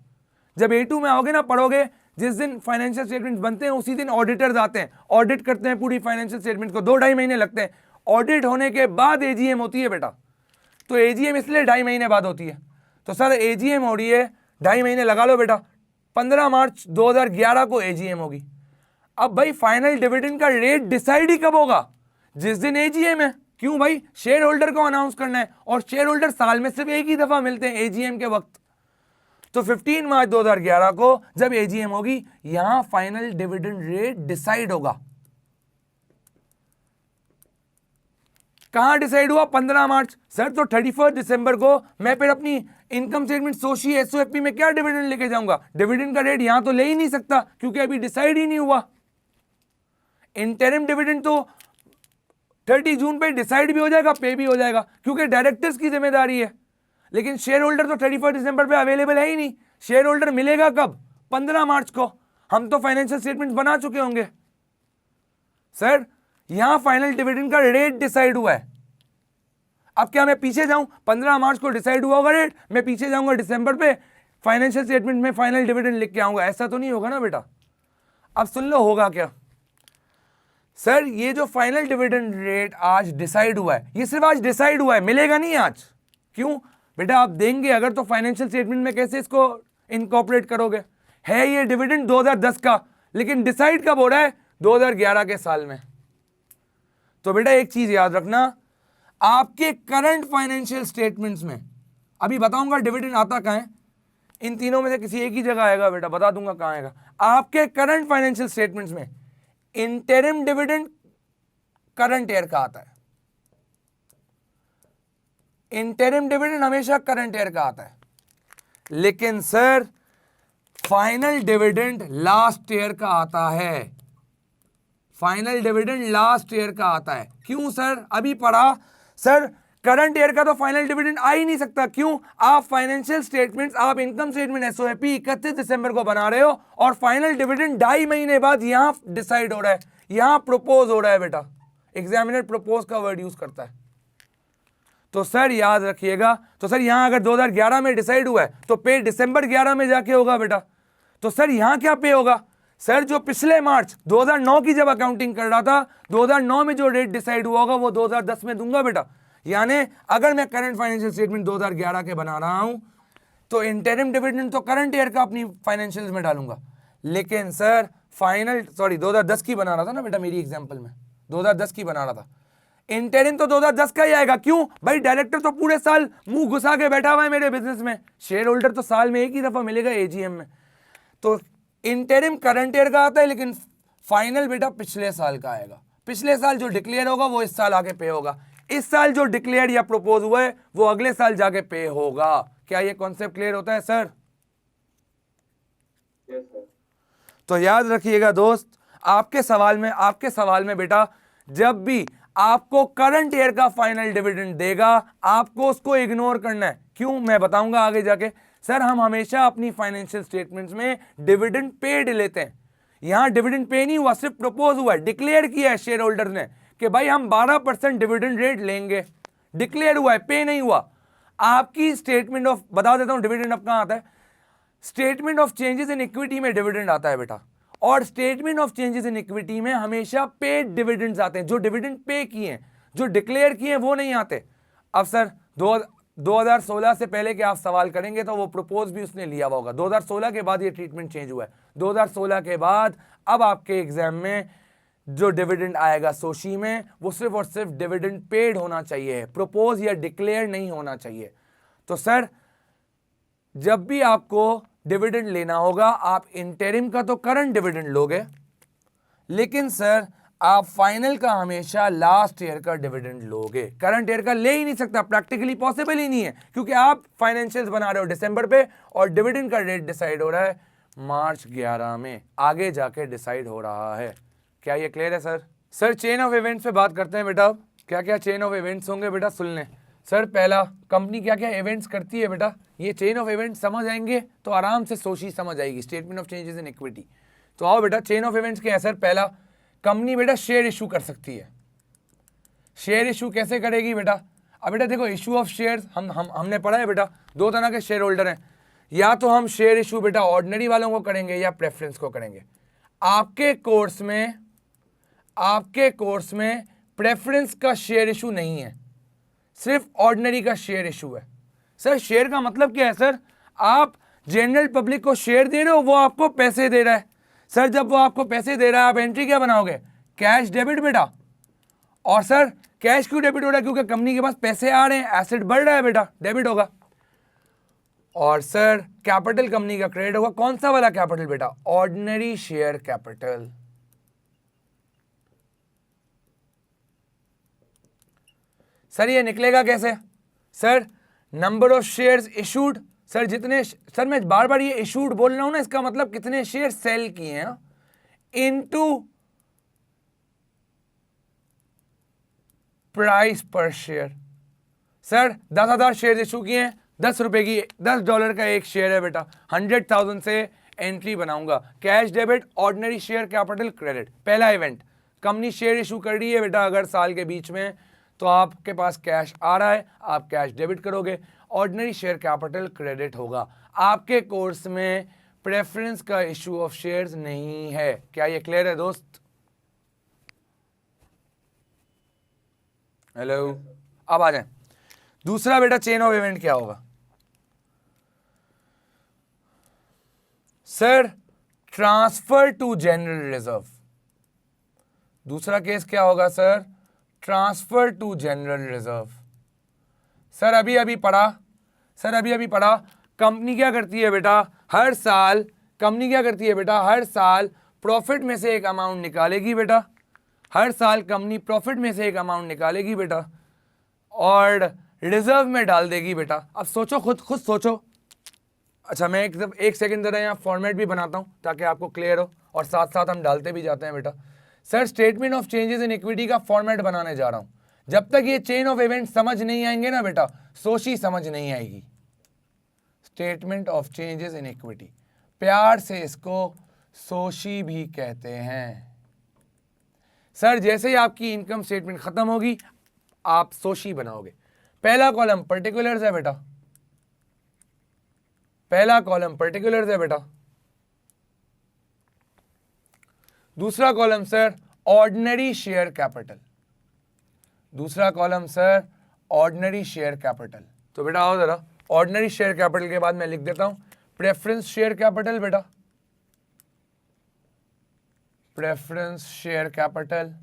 जब A2 में आओगे ना पढ़ोगे, जिस दिन फाइनेंशियल स्टेटमेंट बनते हैं उसी दिन ऑडिटर्स आते हैं, ऑडिट करते हैं पूरी फाइनेंशियल स्टेटमेंट को, 2-2.5 महीने लगते हैं। ऑडिट होने के बाद AGM होती है बेटा, तो AGM इसलिए 2.5 महीने बाद होती है। तो सर AGM हो रही है, 2.5 महीने लगा लो बेटा, 15 मार्च 2011 को AGM होगी। अब भाई फाइनल डिविडेंड का रेट डिसाइड ही कब होगा? जिस दिन AGM है। क्यों भाई? शेयर होल्डर को अनाउंस करना है, और शेयर होल्डर साल में सिर्फ एक ही दफा मिलते हैं AGM के वक्त। तो 15 मार्च 2011 को जब एजीएम होगी यहां फाइनल डिविडेंड रेट डिसाइड होगा। कहां डिसाइड हुआ? 15 मार्च। सर तो 31 दिसंबर को मैं फिर अपनी इनकम स्टेटमेंट सोची एसओएफपी में क्या डिविडेंड लेके जाऊंगा? डिविडेंड का रेट यहां तो ले ही नहीं सकता क्योंकि अभी डिसाइड ही नहीं हुआ। इंटरिम डिविडेंड तो 30 जून पे डिसाइड भी हो जाएगा, पे भी हो जाएगा क्योंकि डायरेक्टर्स की जिम्मेदारी है। लेकिन शेयर होल्डर तो 31 दिसंबर पे अवेलेबल है ही नहीं। शेयर होल्डर मिलेगा कब? 15 मार्च को। हम तो फाइनेंशियल स्टेटमेंट बना चुके होंगे। सर यहां फाइनल डिविडेंड का रेट डिसाइड हुआ है। अब क्या मैं पीछे जाऊं? 15 मार्च को डिसाइड हुआ होगा रेट, मैं पीछे जाऊंगा दिसंबर पे फाइनेंशियल स्टेटमेंट में फाइनल डिविडेंड लिख के आऊंगा? ऐसा तो नहीं होगा ना बेटा। अब सुन लो होगा क्या। सर ये जो फाइनल डिविडेंड रेट आज डिसाइड हुआ है, ये सिर्फ आज डिसाइड हुआ है, मिलेगा नहीं आज। क्यों बेटा? आप देंगे अगर तो फाइनेंशियल स्टेटमेंट में कैसे इसको इनकॉर्पोरेट करोगे? है ये डिविडेंड 2010 का, लेकिन डिसाइड कब हो रहा है? 2011 के साल में। तो बेटा एक चीज याद रखना, आपके करंट फाइनेंशियल स्टेटमेंट्स में, अभी बताऊंगा डिविडेंड आता कहां है, इन तीनों में से किसी एक ही जगह आएगा बेटा, बता दूंगा कहां आएगा। आपके करंट फाइनेंशियल स्टेटमेंट्स में इंटरिम डिविडेंड करंट ईयर का आता है। इंटरिम डिविडेंड हमेशा करंट ईयर का आता है, लेकिन sir final dividend last year का आता है। फाइनल डिविडेंड लास्ट ईयर का आता है। क्यों सर? अभी पढ़ा सर, करंट ईयर का तो फाइनल डिविडेंड आ ही नहीं सकता। क्यों? आप फाइनेंशियल स्टेटमेंट्स, आप इनकम स्टेटमेंट एसओएपी 31 दिसंबर को बना रहे हो और फाइनल डिविडेंड 2.5 महीने बाद यहां डिसाइड हो रहा है, यहां प्रपोज हो रहा है बेटा। एग्जामिनर प्रपोज का वर्ड यूज करता है। तो सर याद रखिएगा, तो सर यहां अगर 2011 में डिसाइड हुआ है तो पे दिसंबर 11 में जाके होगा बेटा। तो सर यहां क्या पे होगा? सर जो पिछले मार्च 2009 की जब अकाउंटिंग कर रहा था, 2009 में जो रेट डिसाइड हुआ होगा वो 2010 में दूंगा बेटा। यानी अगर मैं करंट फाइनेंशियल स्टेटमेंट 2011 के बना रहा हूं तो इंटरिम डिविडेंड तो करंट ईयर का अपनी फाइनेंशियल्स में डालूंगा। लेकिन सर फाइनल 2010 की बना रहा था ना बेटा, मेरी एग्जांपल में 2010 की बना रहा था, इंटरिम तो 2010 का ही आएगा। क्यों भाई? डायरेक्टर तो पूरे साल मुंह घुसा के बैठा हुआ है मेरे बिजनेस में, शेयर होल्डर तो साल में एक ही दफा मिलेगा एजीएम में। तो इंटरिम करंट ईयर का आता है, लेकिन फाइनल बेटा पिछले साल का आएगा। पिछले साल जो डिक्लेयर होगा वो इस साल आके पे होगा, इस साल जो डिक्लेयर या प्रपोज हुआ है वो अगले साल जाके पे होगा। क्या ये कॉन्सेप्ट क्लियर होता है सर? Yes sir. तो याद रखिएगा दोस्त, आपके सवाल में बेटा जब भी आपको करंट ईयर का फाइनल डिविडेंड देगा आपको उसको इग्नोर करना है। क्यों? मैं बताऊंगा आगे जाके। सर हम हमेशा अपनी फाइनेंशियल स्टेटमेंट्स में डिविडेंड पेड लेते हैं। यहां डिविडेंड पे नहीं हुआ, सिर्फ प्रपोज हुआ है, डिक्लेयर किया है शेयर होल्डर ने कि भाई हम 12% डिविडेंड रेट लेंगे। डिक्लेयर हुआ है, पे नहीं हुआ। आपकी स्टेटमेंट ऑफ, बता देता हूं डिविडेंड अब कहां आता है, statement of changes in equity में डिविडेंड आता है बेटा। और statement of changes in equity में हमेशा पेड डिविडेंड्स आते हैं। जो डिविडेंड पे किए हैं, जो डिक्लेयर किए हैं वो नहीं आते। अब सर 2016 से पहले के आप सवाल करेंगे तो वो प्रपोज भी उसने लिया हुआ होगा। 2016 के बाद ये ट्रीटमेंट चेंज हुआ है। 2016 के बाद अब आपके एग्जाम में जो डिविडेंड आएगा सोशी में वो सिर्फ और सिर्फ डिविडेंड पेड होना चाहिए, प्रपोज या डिक्लेयर नहीं होना चाहिए। तो सर जब भी आपको डिविडेंड लेना होगा आप इंटरिम का तो करंट डिविडेंड लोगे, लेकिन सर आप फाइनल का हमेशा लास्ट ईयर का डिविडेंड लोगे। करंट ईयर का ले ही नहीं सकता, प्रैक्टिकली पॉसिबल ही नहीं है, क्योंकि आप फाइनेंशियल्स बना रहे हो दिसंबर पे और डिविडेंड का रेट डिसाइड हो रहा है मार्च 11 में, आगे जाके डिसाइड हो रहा है। क्या ये क्लियर है sir? Sir chain of events पे बात करते हैं बेटा। क्या क्या चेन ऑफ इवेंट्स होंगे बेटा सुन लें। सर पहला, कंपनी क्या क्या इवेंट्स करती है बेटा, ये चेन ऑफ इवेंट्स समझ आएंगे तो आराम से सोची समझ आएगी, statement of changes in equity. तो आओ बेटा चेन ऑफ इवेंट्स क्या है सर। पहला, कंपनी बेटा शेयर इशू कर सकती है। शेयर इशू कैसे करेगी बेटा? अब बेटा देखो इशू ऑफ शेयर्स हमने पढ़ा है बेटा, दो तरह के शेयर होल्डर हैं, या तो हम शेयर इशू बेटा ऑर्डिनरी वालों को करेंगे या प्रेफरेंस को करेंगे। आपके कोर्स में प्रेफरेंस का शेयर इशू नहीं है, सिर्फ ऑर्डिनरी का शेयर इशू है। सर शेयर का मतलब क्या है सर? आप जनरल पब्लिक को शेयर दे रहे हो, वो आपको पैसे दे रहा है। सर जब वो आपको पैसे दे रहा है आप एंट्री क्या बनाओगे? कैश डेबिट बेटा। और सर कैश क्यों डेबिट हो रहा है? क्योंकि कंपनी के पास पैसे आ रहे हैं, एसेट बढ़ रहा है बेटा, डेबिट होगा। और सर कैपिटल कंपनी का क्रेडिट होगा, कौन सा वाला कैपिटल बेटा? Ordinary share capital. सर ये निकलेगा कैसे? Sir number of shares issued, sir जितने, सर मैं बार बार ये इशूड बोल रहा हूं ना, इसका मतलब कितने शेयर सेल किए हैं, इनटू प्राइस पर शेयर। सर 10,000 शेयर इशू किए हैं, 10 रुपए की, $10 का एक शेयर है बेटा, 100,000 से एंट्री बनाऊंगा। Cash debit, ordinary share capital credit. पहला इवेंट, कंपनी शेयर इशू कर रही है बेटा अगर साल के बीच में, तो आपके पास कैश आ रहा है, आप कैश डेबिट करोगे, ऑर्डिनरी शेयर कैपिटल क्रेडिट होगा। आपके कोर्स में प्रेफरेंस का इशू ऑफ शेयर्स नहीं है। क्या ये क्लियर है दोस्त? हेलो, अब आ जाए। दूसरा बेटा चेन ऑफ इवेंट क्या होगा? Sir transfer to general reserve. दूसरा केस क्या होगा sir? Transfer to general reserve. Sir अभी अभी पढ़ा, कंपनी क्या करती है बेटा, हर साल कंपनी क्या करती है बेटा, हर साल प्रॉफिट में से एक अमाउंट निकालेगी बेटा, हर साल कंपनी प्रॉफिट में से एक अमाउंट निकालेगी बेटा और रिजर्व में डाल देगी बेटा। अब सोचो, खुद सोचो। अच्छा मैं एक सेकंड जरा यहाँ फॉर्मेट भी बनाता हूँ ताकि आपको क्लियर हो, और साथ साथ हम डालते भी जाते हैं बेटा। Sir statement of changes in equity का फॉर्मेट बनाने जा रहा हूँ। जब तक ये चेन ऑफ इवेंट समझ नहीं आएंगे ना बेटा, सोची समझ नहीं आएगी। Statement of changes in equity, प्यार से इसको सोशी भी कहते हैं। सर जैसे ही आपकी इनकम स्टेटमेंट खत्म होगी आप सोशी बनाओगे। पहला कॉलम पर्टिकुलर्स है बेटा, पहला कॉलम पर्टिकुलर्स है बेटा। दूसरा column sir ordinary share capital, दूसरा column sir ordinary share capital. तो बेटा आओ जरा, ऑर्डिनरी शेयर कैपिटल के बाद मैं लिख देता हूं प्रेफरेंस शेयर कैपिटल बेटा, प्रेफरेंस शेयर कैपिटल।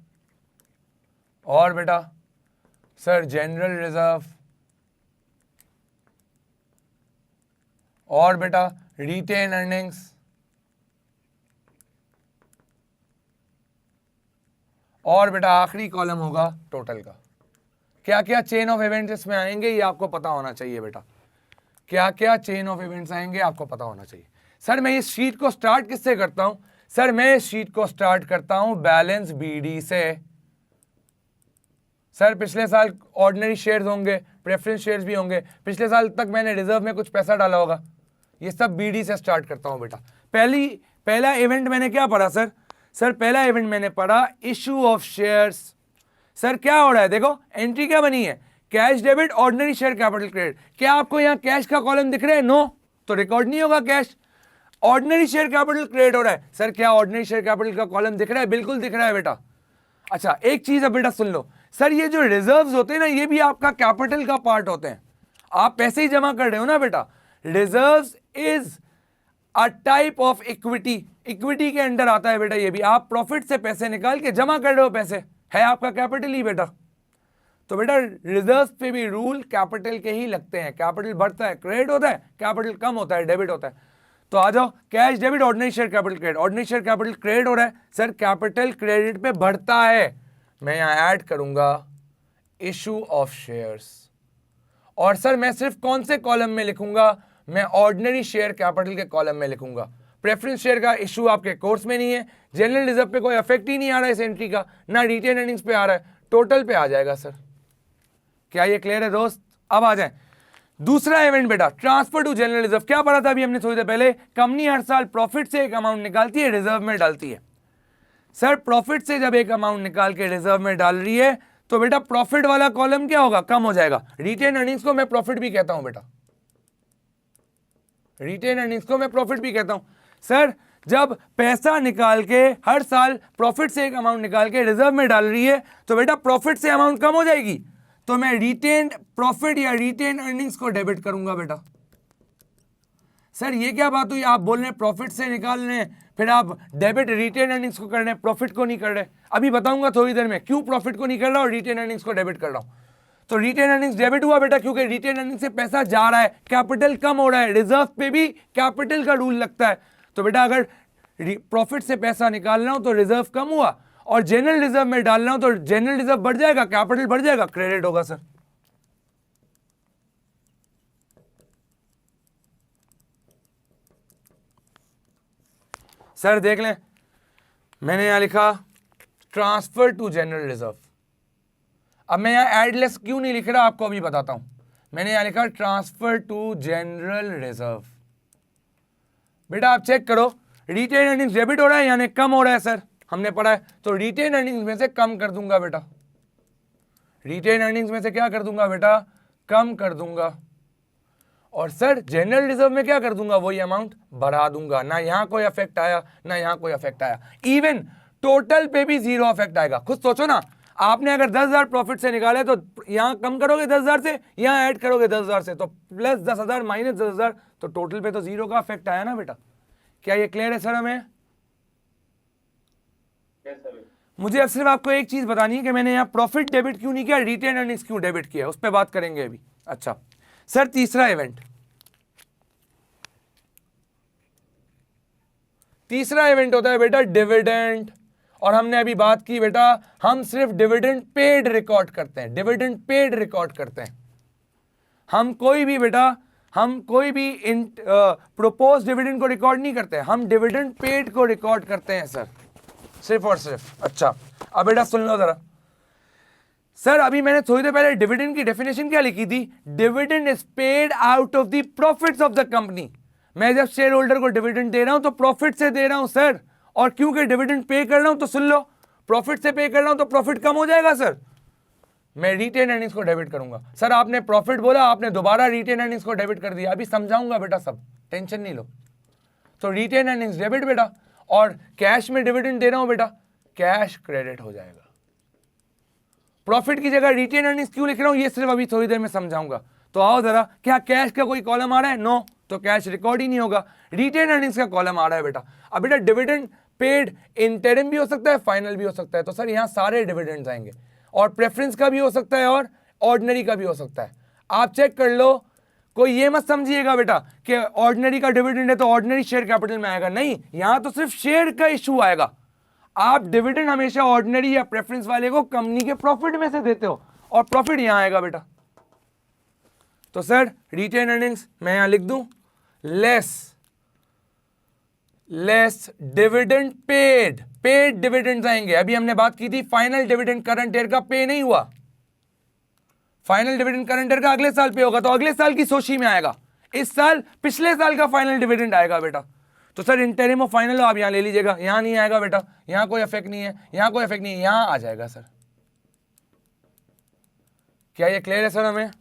और बेटा सर जनरल रिजर्व, और बेटा रिटेन अर्निंग्स, और बेटा आखिरी कॉलम होगा टोटल का। क्या क्या चेन ऑफ इवेंट्स इसमें आएंगे ये आपको पता होना चाहिए बेटा, क्या क्या चेन ऑफ इवेंट्स आएंगे आपको पता होना चाहिए। सर मैं इस शीट को स्टार्ट किससे करता हूं? सर मैं इस शीट को स्टार्ट करता हूं बैलेंस बीडी से। सर पिछले साल ऑर्डिनरी शेयर्स होंगे, प्रेफरेंस शेयर्स भी होंगे, पिछले साल तक मैंने रिजर्व में कुछ पैसा डाला होगा, ये सब बीडी से स्टार्ट करता हूं बेटा। पहला इवेंट मैंने क्या पढ़ा सर? सर पहला इवेंट मैंने पढ़ा इशू ऑफ शेयर्स। सर क्या हो रहा है देखो, एंट्री क्या बनी है, cash debit ordinary share capital credit. क्या आपको यहाँ कैश का कॉलम दिख रहा है? नो, तो रिकॉर्ड नहीं होगा cash. Ordinary share capital credit हो रहा है। सर क्या ऑर्डिनरी शेयर कैपिटल का कॉलम दिख रहा है? बिल्कुल दिख रहा है बेटा। अच्छा एक चीज अब बेटा सुन लो, सर ये जो रिजर्व्स होते हैं ना ये भी आपका कैपिटल का पार्ट होते हैं, आप पैसे ही जमा कर रहे हो ना बेटा। Reserves is a type of equity, equity के अंडर आता है बेटा ये भी। आप प्रॉफिट से पैसे निकाल के जमा कर रहे हो, पैसे है आपका कैपिटल ही बेटा। तो बेटा रिजर्व पे भी रूल कैपिटल के ही लगते हैं, कैपिटल बढ़ता है क्रेडिट होता है, कैपिटल कम होता है डेबिट होता है। तो आ जाओ, cash debit ordinary share capital credit, ordinary share capital credit हो रहा है सर, कैपिटल क्रेडिट पे बढ़ता है। मैं यहां ऐड करूंगा इशू ऑफ शेयर्स, और सर मैं सिर्फ कौन से कॉलम में लिखूंगा? मैं ऑर्डिनरी शेयर कैपिटल के कॉलम में लिखूंगा। प्रेफरेंस शेयर का इशू आपके कोर्स में नहीं है, जनरल रिजर्व पे कोई इफेक्ट ही नहीं आ रहा है इस एंट्री का, ना रिटेन अर्निंग्स पे आ रहा है, टोटल पे आ जाएगा सर। क्या ये क्लियर है दोस्त? अब आ जाए दूसरा इवेंट बेटा, ट्रांसफर टू जनरल रिजर्व। क्या पढ़ा था अभी हमने थोड़ी देर पहले? कंपनी हर साल प्रॉफिट से एक अमाउंट निकालती है, रिजर्व में डालती है। सर प्रॉफिट से जब एक अमाउंट निकाल के रिजर्व में डाल रही है तो बेटा प्रॉफिट वाला कॉलम क्या होगा? कम हो जाएगा। रिटेन अर्निंग्स को मैं प्रॉफिट भी कहता हूं बेटा, रिटेन अर्निंग्स को मैं प्रॉफिट भी कहता हूं। सर जब पैसा निकाल के हर साल प्रॉफिट से एक अमाउंट निकाल के रिजर्व में डाल रही है तो बेटा प्रॉफिट से अमाउंट कम हो जाएगी, तो मैं रिटेन प्रॉफिट या रिटेन अर्निंग्स को डेबिट करूंगा बेटा। सर ये क्या बात हुई, आप बोल रहे हैं प्रॉफिट से निकाल रहे हैं, फिर आप डेबिट रिटेन अर्निंग्स को कर रहे हैं, प्रॉफिट को नहीं कर रहे। अभी बताऊंगा थोड़ी देर में क्यों प्रॉफिट को नहीं कर रहा और रिटेन अर्निंग्स को डेबिट कर रहा हूं। तो रिटेन अर्निंग्स डेबिट हुआ बेटा, क्योंकि रिटेन अर्निंग से पैसा जा रहा है, कैपिटल कम हो रहा है, रिजर्व पे भी कैपिटल का रूल लगता है। तो बेटा अगर प्रॉफिट से पैसा निकाल रहा हूं तो रिजर्व कम हुआ, और जनरल रिजर्व में डाल रहा हूं तो जनरल रिजर्व बढ़ जाएगा, कैपिटल बढ़ जाएगा, क्रेडिट होगा सर। सर देख लें, मैंने यहां लिखा ट्रांसफर टू जनरल रिजर्व। अब मैं यहां एडलेस क्यों नहीं लिख रहा आपको अभी बताता हूं। मैंने यहां लिखा ट्रांसफर टू जनरल रिजर्व। बेटा आप चेक करो, रिटेन अर्निंग्स डेबिट हो रहा है यानी कम हो रहा है सर, हमने पढ़ा है। तो रिटेन अर्निंग्स में से कम कर दूंगा बेटा, रिटेन अर्निंग्स में से क्या कर दूंगा बेटा, कम कर दूंगा। और सर जनरल रिजर्व में क्या कर दूंगा, वही अमाउंट बढ़ा दूंगा। ना यहां कोई इफेक्ट आया, ना यहां कोई इफेक्ट आया, इवन टोटल पे भी जीरो इफेक्ट आएगा। खुद सोचो ना, आपने अगर 10,000 प्रॉफिट से निकाले तो यहां कम करोगे 10,000 से, यहां ऐड करोगे 10,000 से, तो प्लस 10,000 माइनस 10,000, तो टोटल पे तो जीरो का इफेक्ट आया ना बेटा। क्या ये क्लियर है सर हमें? मुझे अब सिर्फ आपको एक चीज बतानी है कि मैंने यहां प्रॉफिट डेबिट क्यों नहीं किया, रिटेन अर्निंग्स क्यों डेबिट किया, उस पर बात करेंगे अभी। अच्छा सर तीसरा इवेंट होता है बेटा डिविडेंड। और हमने अभी बात की बेटा, हम सिर्फ डिविडेंड पेड रिकॉर्ड करते हैं, डिविडेंड पेड रिकॉर्ड करते हैं। हम कोई भी प्रोपोज डिविडेंड को रिकॉर्ड नहीं करते, हम डिविडेंड पेड को रिकॉर्ड करते हैं सर, सिर्फ और सिर्फ। अच्छा अब बेटा सुन लो जरा सर, अभी मैंने थोड़ी देर पहले डिविडेंड की डेफिनेशन क्या लिखी थी, dividend is paid out of the profits of the company. मैं जब शेयर होल्डर को डिविडेंड दे रहा हूं तो प्रॉफिट से दे रहा हूं सर, और क्योंकि डिविडेंड पे कर रहा हूं तो सुन लो, प्रॉफिट से पे कर रहा हूं तो प्रॉफिट कम हो जाएगा सर, मैं रिटेन अर्निंग्स को डेबिट करूंगा। सर आपने प्रॉफिट बोला, आपने दोबारा रिटेन अर्निंग्स को डेबिट कर दिया, अभी समझाऊंगा बेटा सब, टेंशन नहीं लो। तो रिटेन अर्निंग्स डेबिट बेटा, और कैश में डिविडेंड दे रहा हूं बेटा, कैश क्रेडिट हो जाएगा। प्रॉफिट की जगह रिटेन अर्निंग्स क्यों लिख रहा हूं, ये सिर्फ अभी थोड़ी देर में समझाऊंगा। तो आओ जरा, क्या कैश का कोई कॉलम आ रहा है? नो, तो कैश रिकॉर्ड ही नहीं होगा। रिटेन अर्निंग्स का कॉलम आ रहा है बेटा। अब बेटा डिविडेंड पेड इंटरिम भी हो सकता है, फाइनल भी हो सकता है, तो सर यहां सारे डिविडेंड्स आएंगे, और प्रेफरेंस का भी हो सकता है और ऑर्डिनरी का भी हो सकता है। आप चेक कर लो, कोई ये मत समझिएगा बेटा कि ऑर्डिनरी का डिविडेंड है तो ऑर्डिनरी शेयर कैपिटल में आएगा, नहीं, यहां तो सिर्फ शेयर का इशू आएगा। आप डिविडेंड हमेशा ऑर्डिनरी या प्रेफरेंस वाले को कंपनी के प्रॉफिट में से देते हो, और प्रॉफिट यहां आएगा बेटा। तो सर रिटेन अर्निंग्स मैं यहां लिख दूं less dividend paid, paid dividends आएंगे। अभी हमने बात की थी फाइनल डिविडेंड करंट ईयर का पे नहीं हुआ, फाइनल डिविडेंड करंट ईयर का अगले साल पे होगा, तो अगले साल की सोची में आएगा। इस साल पिछले साल का फाइनल डिविडेंड आएगा बेटा। तो सर इंटरिम और फाइनल आप यहां ले लीजिएगा, यहां नहीं आएगा बेटा, यहां कोई इफेक्ट नहीं है, यहां कोई इफेक्ट नहीं है, यहां आ जाएगा सर। क्या ये क्लियर है सर हमें?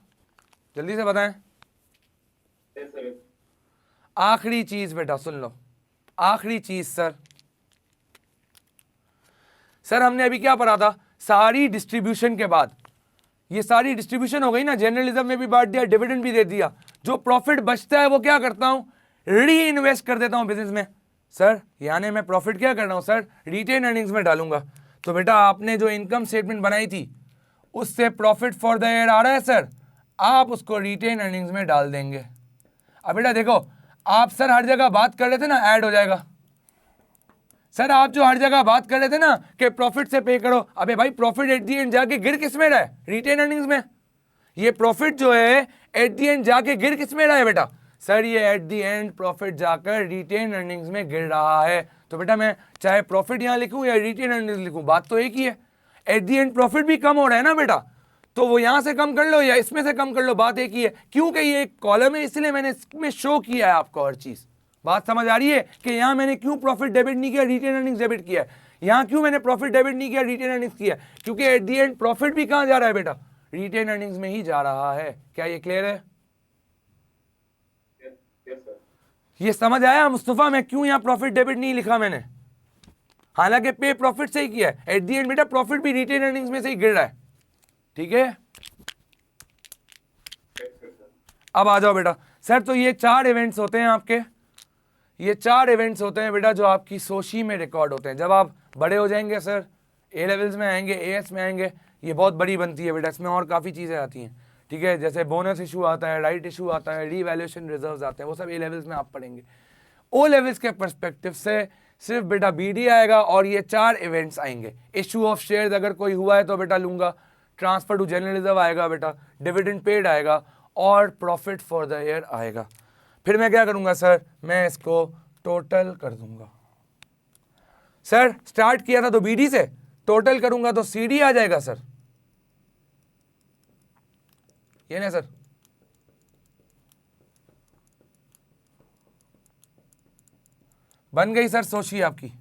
जल्दी से बताएं। आखिरी चीज बेटा सुन लो, आखिरी चीज सर हमने अभी क्या पढ़ा था, सारी डिस्ट्रीब्यूशन के बाद, ये सारी डिस्ट्रीब्यूशन हो गई ना, जर्नलिज्म में भी बांट दिया, डिविडेंड भी दे दिया, जो प्रॉफिट बचता है वो क्या करता हूं, री इन्वेस्ट कर देता हूं बिजनेस में। सर यानी मैं प्रॉफिट क्या कर रहा हूं सर, रिटेन अर्निंग्स में डालूंगा। तो बेटा आपने जो इनकम स्टेटमेंट बनाई थी उससे प्रॉफिट फॉर द ईयर आ रहा है सर, आप उसको रिटेन अर्निंग्स में डाल देंगे। अब बेटा देखो, आप सर हर जगह बात कर रहे थे ना, ऐड हो जाएगा। सर आप जो हर जगह बात कर रहे थे ना कि प्रॉफिट से पे करो, अबे भाई प्रॉफिट एट दी एंड जाके गिर किस में रहा है, रिटेन अर्निंग्स में। ये प्रॉफिट जो है एट दी एंड जाके गिर किस में रहा है बेटा, सर ये एट दी एंड प्रॉफिट जाकर रिटेन अर्निंग्स में गिर रहा है। तो बेटा मैं चाहे प्रॉफिट यहां लिखूं या रिटेन अर्निंग्स लिखूं, बात तो एक ही है। एट दी एंड प्रॉफिट भी कम हो रहा है ना बेटा, तो वो यहां से कम कर लो या इसमें से कम कर लो, बात एक ही है। क्योंकि ये एक कॉलम है इसलिए मैंने इसमें शो किया है आपको हर चीज। बात समझ आ रही है कि यहां मैंने क्यों प्रॉफिट डेबिट नहीं किया, रिटेन अर्निंग्स डेबिट किया है। यहां क्यों मैंने प्रॉफिट डेबिट नहीं किया, रिटेन अर्निंग्स किया, क्योंकि एट दी एंड प्रॉफिट भी कहां जा रहा है बेटा, रिटेन अर्निंग्स में ही जा रहा है। क्या ये क्लियर है? ये समझ आया मुस्तफा, मैं क्यों यहां प्रॉफिट डेबिट नहीं लिखा मैंने, हालांकि पे प्रॉफिट से ही किया है। एट दी एंड बेटा प्रॉफिट भी रिटेन अर्निंग्स में से ही गिर रहा है, ठीक है। अब आ जाओ बेटा सर, तो ये 4 इवेंट्स होते हैं आपके, ये 4 इवेंट्स होते हैं बेटा जो आपकी सोशी में रिकॉर्ड होते हैं। जब आप बड़े हो जाएंगे सर, ए लेवल्स में आएंगे, एएस में आएंगे, ये बहुत बड़ी बनती है बेटा, इसमें और काफ़ी चीज़ें आती हैं, ठीक है, जैसे बोनस इशू आता है, राइट इशू आता है, रीवैल्यूएशन रिजर्व्स आते हैं, वो सब ए लेवल्स में आप पढ़ेंगे। ओ लेवल्स के पर्सपेक्टिव से सिर्फ बेटा बीडी आएगा और ये 4 इवेंट्स आएंगे। इशू ऑफ शेयर्स अगर कोई हुआ है तो बेटा लूंगा, ट्रांसफर टू जनरल रिजर्व आएगा बेटा, डिविडेंड पेड आएगा और प्रॉफिट फॉर द ईयर आएगा। फिर मैं क्या करूंगा सर, मैं इसको टोटल कर दूंगा। सर स्टार्ट किया था तो बीडी से, टोटल करूंगा तो सीडी आ जाएगा सर, ये ना सर। बन गई सर सोची आपकी,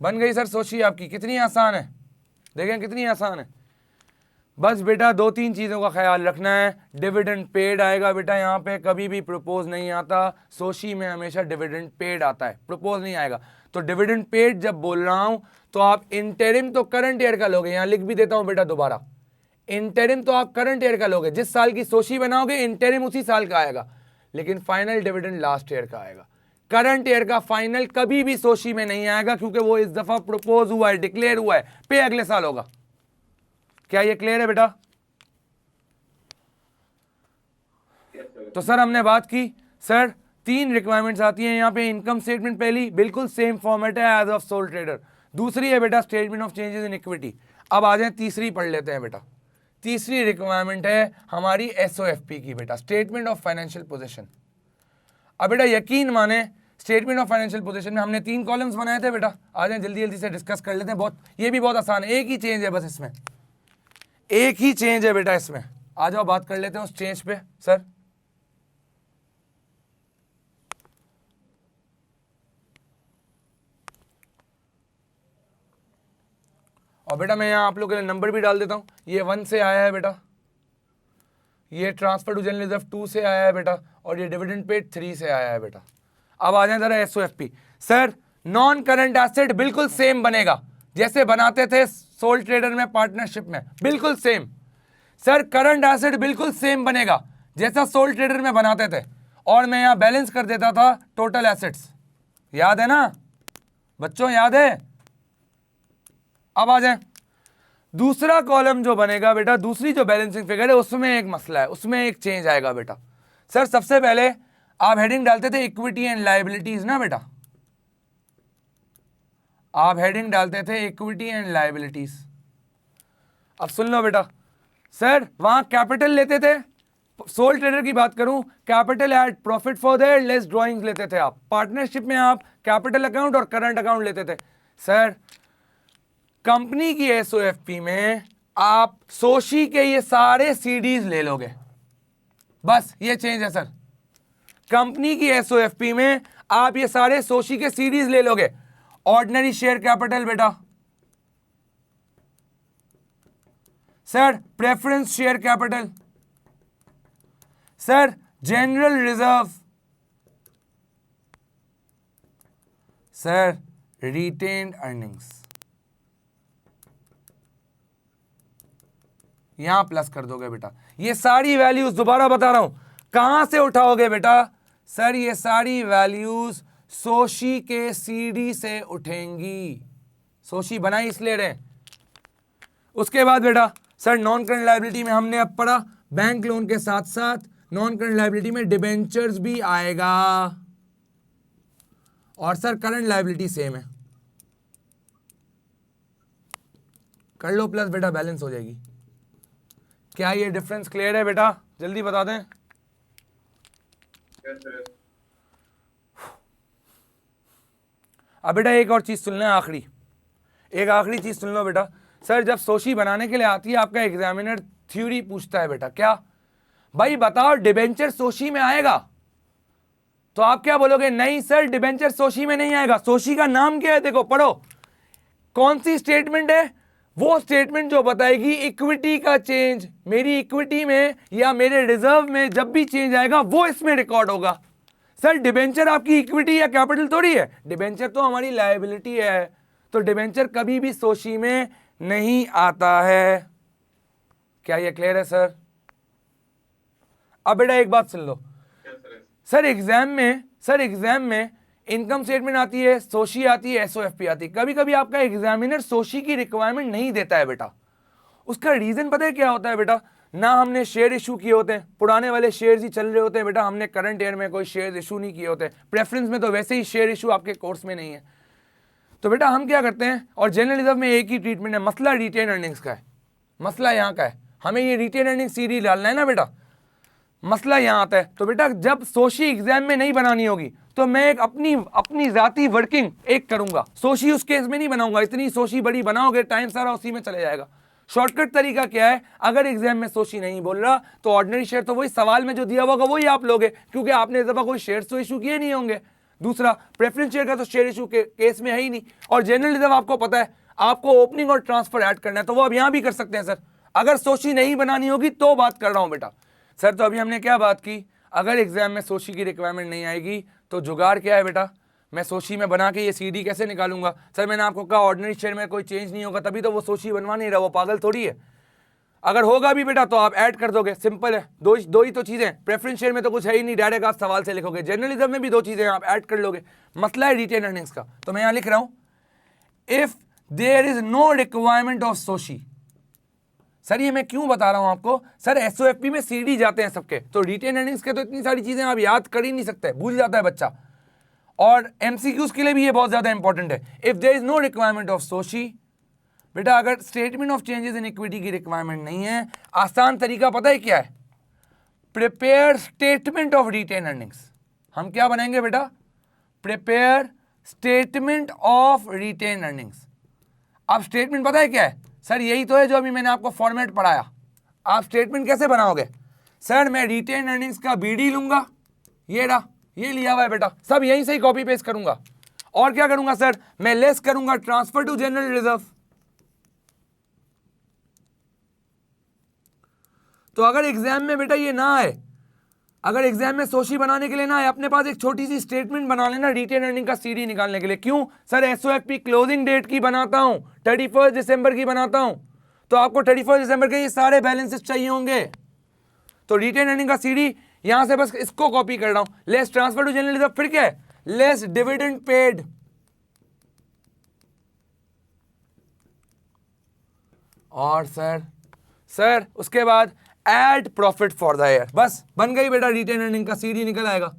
बन गई सर सोची आपकी, कितनी आसान है, देखें कितनी आसान है। बस बेटा 2-3 चीज़ों का ख्याल रखना है। डिविडेंड पेड आएगा बेटा, यहाँ पे कभी भी प्रपोज नहीं आता, सोशी में हमेशा डिविडेंड पेड आता है, प्रपोज नहीं आएगा। तो डिविडेंड पेड जब बोल रहा हूँ तो आप इंटरिम तो करंट ईयर का लोगे, यहाँ लिख भी देता हूँ बेटा दोबारा, इंटरिम तो आप करंट ईयर का लोगे, जिस साल की सोशी बनाओगे इंटरिम उसी साल का आएगा, लेकिन फाइनल डिविडेंड लास्ट ईयर का आएगा। करंट ईयर का फाइनल कभी भी सोशी में नहीं आएगा, क्योंकि वो इस दफा प्रपोज हुआ है, डिक्लेयर हुआ है, पे अगले साल होगा। क्या ये क्लियर है बेटा? तो सर हमने बात की, सर 3 रिक्वायरमेंट्स आती हैं यहाँ पे। इनकम स्टेटमेंट पहली बिल्कुल सेम फॉर्मेट है एज ऑफ सोल ट्रेडर, दूसरी है बेटा statement of changes in equity. अब आ जाए तीसरी पढ़ लेते हैं बेटा। तीसरी रिक्वायरमेंट है हमारी एसओएफपी की बेटा, स्टेटमेंट ऑफ फाइनेंशियल पोजीशन। अब बेटा यकीन माने स्टेटमेंट ऑफ फाइनेंशियल पोजीशन में हमने 3 कॉलम्स बनाए थे बेटा, आ जाए जल्दी जल्दी से डिस्कस कर लेते हैं। बहुत ये भी बहुत आसान है, एक ही चेंज है बस इसमें, एक ही चेंज है बेटा इसमें। आ जाओ बात कर लेते हैं उस चेंज पे सर। और बेटा मैं यहाँ आप लोगों के लिए नंबर भी डाल देता हूँ, ये 1 से आया है बेटा, ये ट्रांसफर टू जनरल रिजर्व 2 से आया है बेटा, और ये डिविडेंड पेड 3 से आया है बेटा। अब आ जाए जरा एसओएफपी। सर नॉन करंट एसेट बिल्कुल सेम बनेगा जैसे बनाते थे सोल ट्रेडर में, पार्टनरशिप में, बिल्कुल सेम। सर करंट एसेट बिल्कुल सेम बनेगा जैसा सोल ट्रेडर में बनाते थे, और मैं यहाँ बैलेंस कर देता था टोटल एसेट्स, याद है ना बच्चों, याद है? अब आ जाए दूसरा कॉलम जो बनेगा बेटा, दूसरी जो बैलेंसिंग फिगर है उसमें एक मसला है, उसमें एक चेंज आएगा बेटा। सर सबसे पहले आप हेडिंग डालते थे इक्विटी एंड लायबिलिटीज ना बेटा, आप हेडिंग डालते थे इक्विटी एंड लायबिलिटीज। अब सुन लो बेटा, सर वहां कैपिटल लेते थे, सोल ट्रेडर की बात करूं, capital eight profit for their less drawings लेते थे आप। पार्टनरशिप में आप कैपिटल अकाउंट और करंट अकाउंट लेते थे। सर कंपनी की एसओएफपी में आप सोशी के ये सारे सीडीज ले लोगे, बस ये चेंज है सर। कंपनी की एसओएफपी में आप ये सारे सोशी के सीडीज ले लोगे। ऑर्डिनरी शेयर कैपिटल बेटा, sir preference share capital, sir general reserve, sir retained earnings, यहां प्लस कर दोगे बेटा। ये सारी वैल्यूज दोबारा बता रहा हूं कहां से उठाओगे बेटा, सर ये सारी वैल्यूज सोशी के सीडी से उठेंगी, सोशी बनाई इसलिए रहे। उसके बाद बेटा सर नॉन करंट लायबिलिटी में हमने अब पढ़ा बैंक लोन के साथ साथ नॉन करंट लायबिलिटी में डिबेंचर्स भी आएगा, और सर करंट लायबिलिटी सेम है, कर लो प्लस बेटा, बैलेंस हो जाएगी। क्या ये डिफरेंस क्लियर है बेटा? जल्दी बता दें। अब बेटा एक और चीज सुन लें, आखिरी एक आखिरी चीज सुन लो बेटा। सर जब सोशी बनाने के लिए आती है आपका एग्जामिनर थ्योरी पूछता है बेटा, क्या भाई बताओ डिबेंचर सोशी में आएगा? तो आप क्या बोलोगे? नहीं सर डिबेंचर सोशी में नहीं आएगा। सोशी का नाम क्या है? देखो पढ़ो, कौन सी स्टेटमेंट है? वो स्टेटमेंट जो बताएगी इक्विटी का चेंज, मेरी इक्विटी में या मेरे रिजर्व में जब भी चेंज आएगा वो इसमें रिकॉर्ड होगा। सर डिबेंचर आपकी इक्विटी या कैपिटल थोड़ी है, डिबेंचर तो हमारी लायबिलिटी है, तो डिबेंचर कभी भी सोशी में नहीं आता है। क्या ये क्लियर है सर? अब बेटा एक बात सुन लो, सर एग्जाम में इनकम स्टेटमेंट आती है, सोशी आती है, एसओएफपी आती है। कभी कभी आपका एग्जामिनर सोशी की रिक्वायरमेंट नहीं देता है बेटा। उसका रीजन पता है क्या होता है बेटा? ना हमने शेयर इशू किए होते हैं, पुराने वाले शेयर्स ही चल रहे होते हैं बेटा, हमने करंट ईयर में कोई शेयर इशू नहीं किए होते, प्रेफरेंस में तो वैसे ही शेयर इशू आपके कोर्स में नहीं है। तो बेटा हम क्या करते हैं, और जनरल रिजर्व में एक ही ट्रीटमेंट है, मसला रिटेन अर्निंग्स का है, मसला यहाँ का है, हमें ये रिटेन अर्निंग सीडी डालना है ना बेटा, मसला यहाँ आता है। तो बेटा जब सोशी एग्जाम में नहीं बनानी होगी तो मैं एक अपनी जाती वर्किंग एक करूंगा, सोशी उस केस में नहीं बनाऊंगा, इतनी सोशी बड़ी बनाओगे टाइम सारा उसी में चले जाएगा। शॉर्टकट तरीका क्या है, अगर एग्जाम में सोशी नहीं बोल रहा तो ऑर्डिनरी शेयर तो वही सवाल में जो दिया होगा वही आप लोगे, क्योंकि आपने इस दफा कोई शेयर तो इशू किए नहीं होंगे। दूसरा, प्रेफरेंस शेयर का तो शेयर इशू के केस में है ही नहीं, और जनरल रिजर्व आपको पता है आपको ओपनिंग और ट्रांसफर ऐड करना है, तो वो अब यहां भी कर सकते हैं सर। अगर सोशी नहीं बनानी होगी तो बात कर रहा हूं बेटा। सर तो अभी हमने क्या बात की, अगर एग्जाम में सोशी की रिक्वायरमेंट नहीं आएगी तो जुगाड़ क्या है बेटा, मैं सोशी में बना के ये सीडी कैसे निकालूंगा? सर मैंने आपको कहा ऑर्डिनरी शेयर में कोई चेंज नहीं होगा, तभी तो वो सोशी बनवा नहीं रहा, वो पागल थोड़ी है। अगर होगा भी बेटा तो आप ऐड कर दोगे, सिंपल है। दो ही तो चीजें, प्रेफरेंस शेयर में तो कुछ है ही नहीं, डायरेक्ट आप सवाल से लिखोगे, जर्नलिज्म में भी दो चीजें आप ऐड कर लोगे। मसला है रिटेन अर्निंग्स का, तो मैं यहां लिख रहा हूं if there is no requirement of सोशी। सर ये मैं क्यों बता रहा हूं आपको, सर एसओएफपी में सीडी जाते हैं सबके, तो रिटेन अर्निंग्स के तो इतनी सारी चीजें आप याद कर ही नहीं सकते, भूल जाता है बच्चा, और एमसीक्यूज के लिए भी ये बहुत ज्यादा इंपॉर्टेंट है। If there is no requirement of सोशी, बेटा अगर statement of changes in equity की रिक्वायरमेंट नहीं है, आसान तरीका पता है क्या है, prepare statement of retained earnings. हम क्या बनाएंगे बेटा, prepare statement of retained earnings. अब स्टेटमेंट पता है क्या है सर, यही तो है जो अभी मैंने आपको फॉर्मेट पढ़ाया। आप स्टेटमेंट कैसे बनाओगे सर, मैं रिटेन अर्निंग्स का बीडी लूंगा, ये रहा, ये लिया हुआ है बेटा, सब यहीं से ही कॉपी पेस्ट करूंगा, और क्या करूंगा सर, मैं लेस करूंगा ट्रांसफर टू जनरल रिजर्व। तो अगर एग्जाम में बेटा ये ना आए, अगर एग्जाम में सोशी बनाने के लिए ना आए, अपने पास एक छोटी सी स्टेटमेंट बना लेना रिटेन अर्निंग का सीडी निकालने के लिए। क्यों सर, एसओएफपी क्लोजिंग डेट की बनाता हूं, 31 दिसंबर की बनाता हूं, तो आपको 31 दिसंबर के ये सारे बैलेंसेस चाहिए होंगे, तो रिटेन अर्निंग का सीडी यहां से बस इसको कॉपी कर रहा हूं, less transfer to general reserve, फिर क्या है, लेस डिविडेंड पेड, और सर उसके बाद add profit for the year, बस बन गई बेटा रिटेन अर्निंग का सीडी निकल आएगा।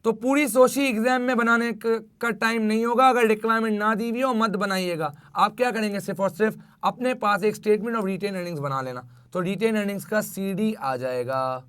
तो पूरी सोशी एग्जाम में बनाने का टाइम नहीं होगा, अगर रिक्वायरमेंट ना दी हुई हो मत बनाइएगा। आप क्या करेंगे, सिर्फ और सिर्फ अपने पास एक स्टेटमेंट ऑफ रिटेन अर्निंग्स बना लेना, तो रिटेन अर्निंग्स का सीडी आ जाएगा।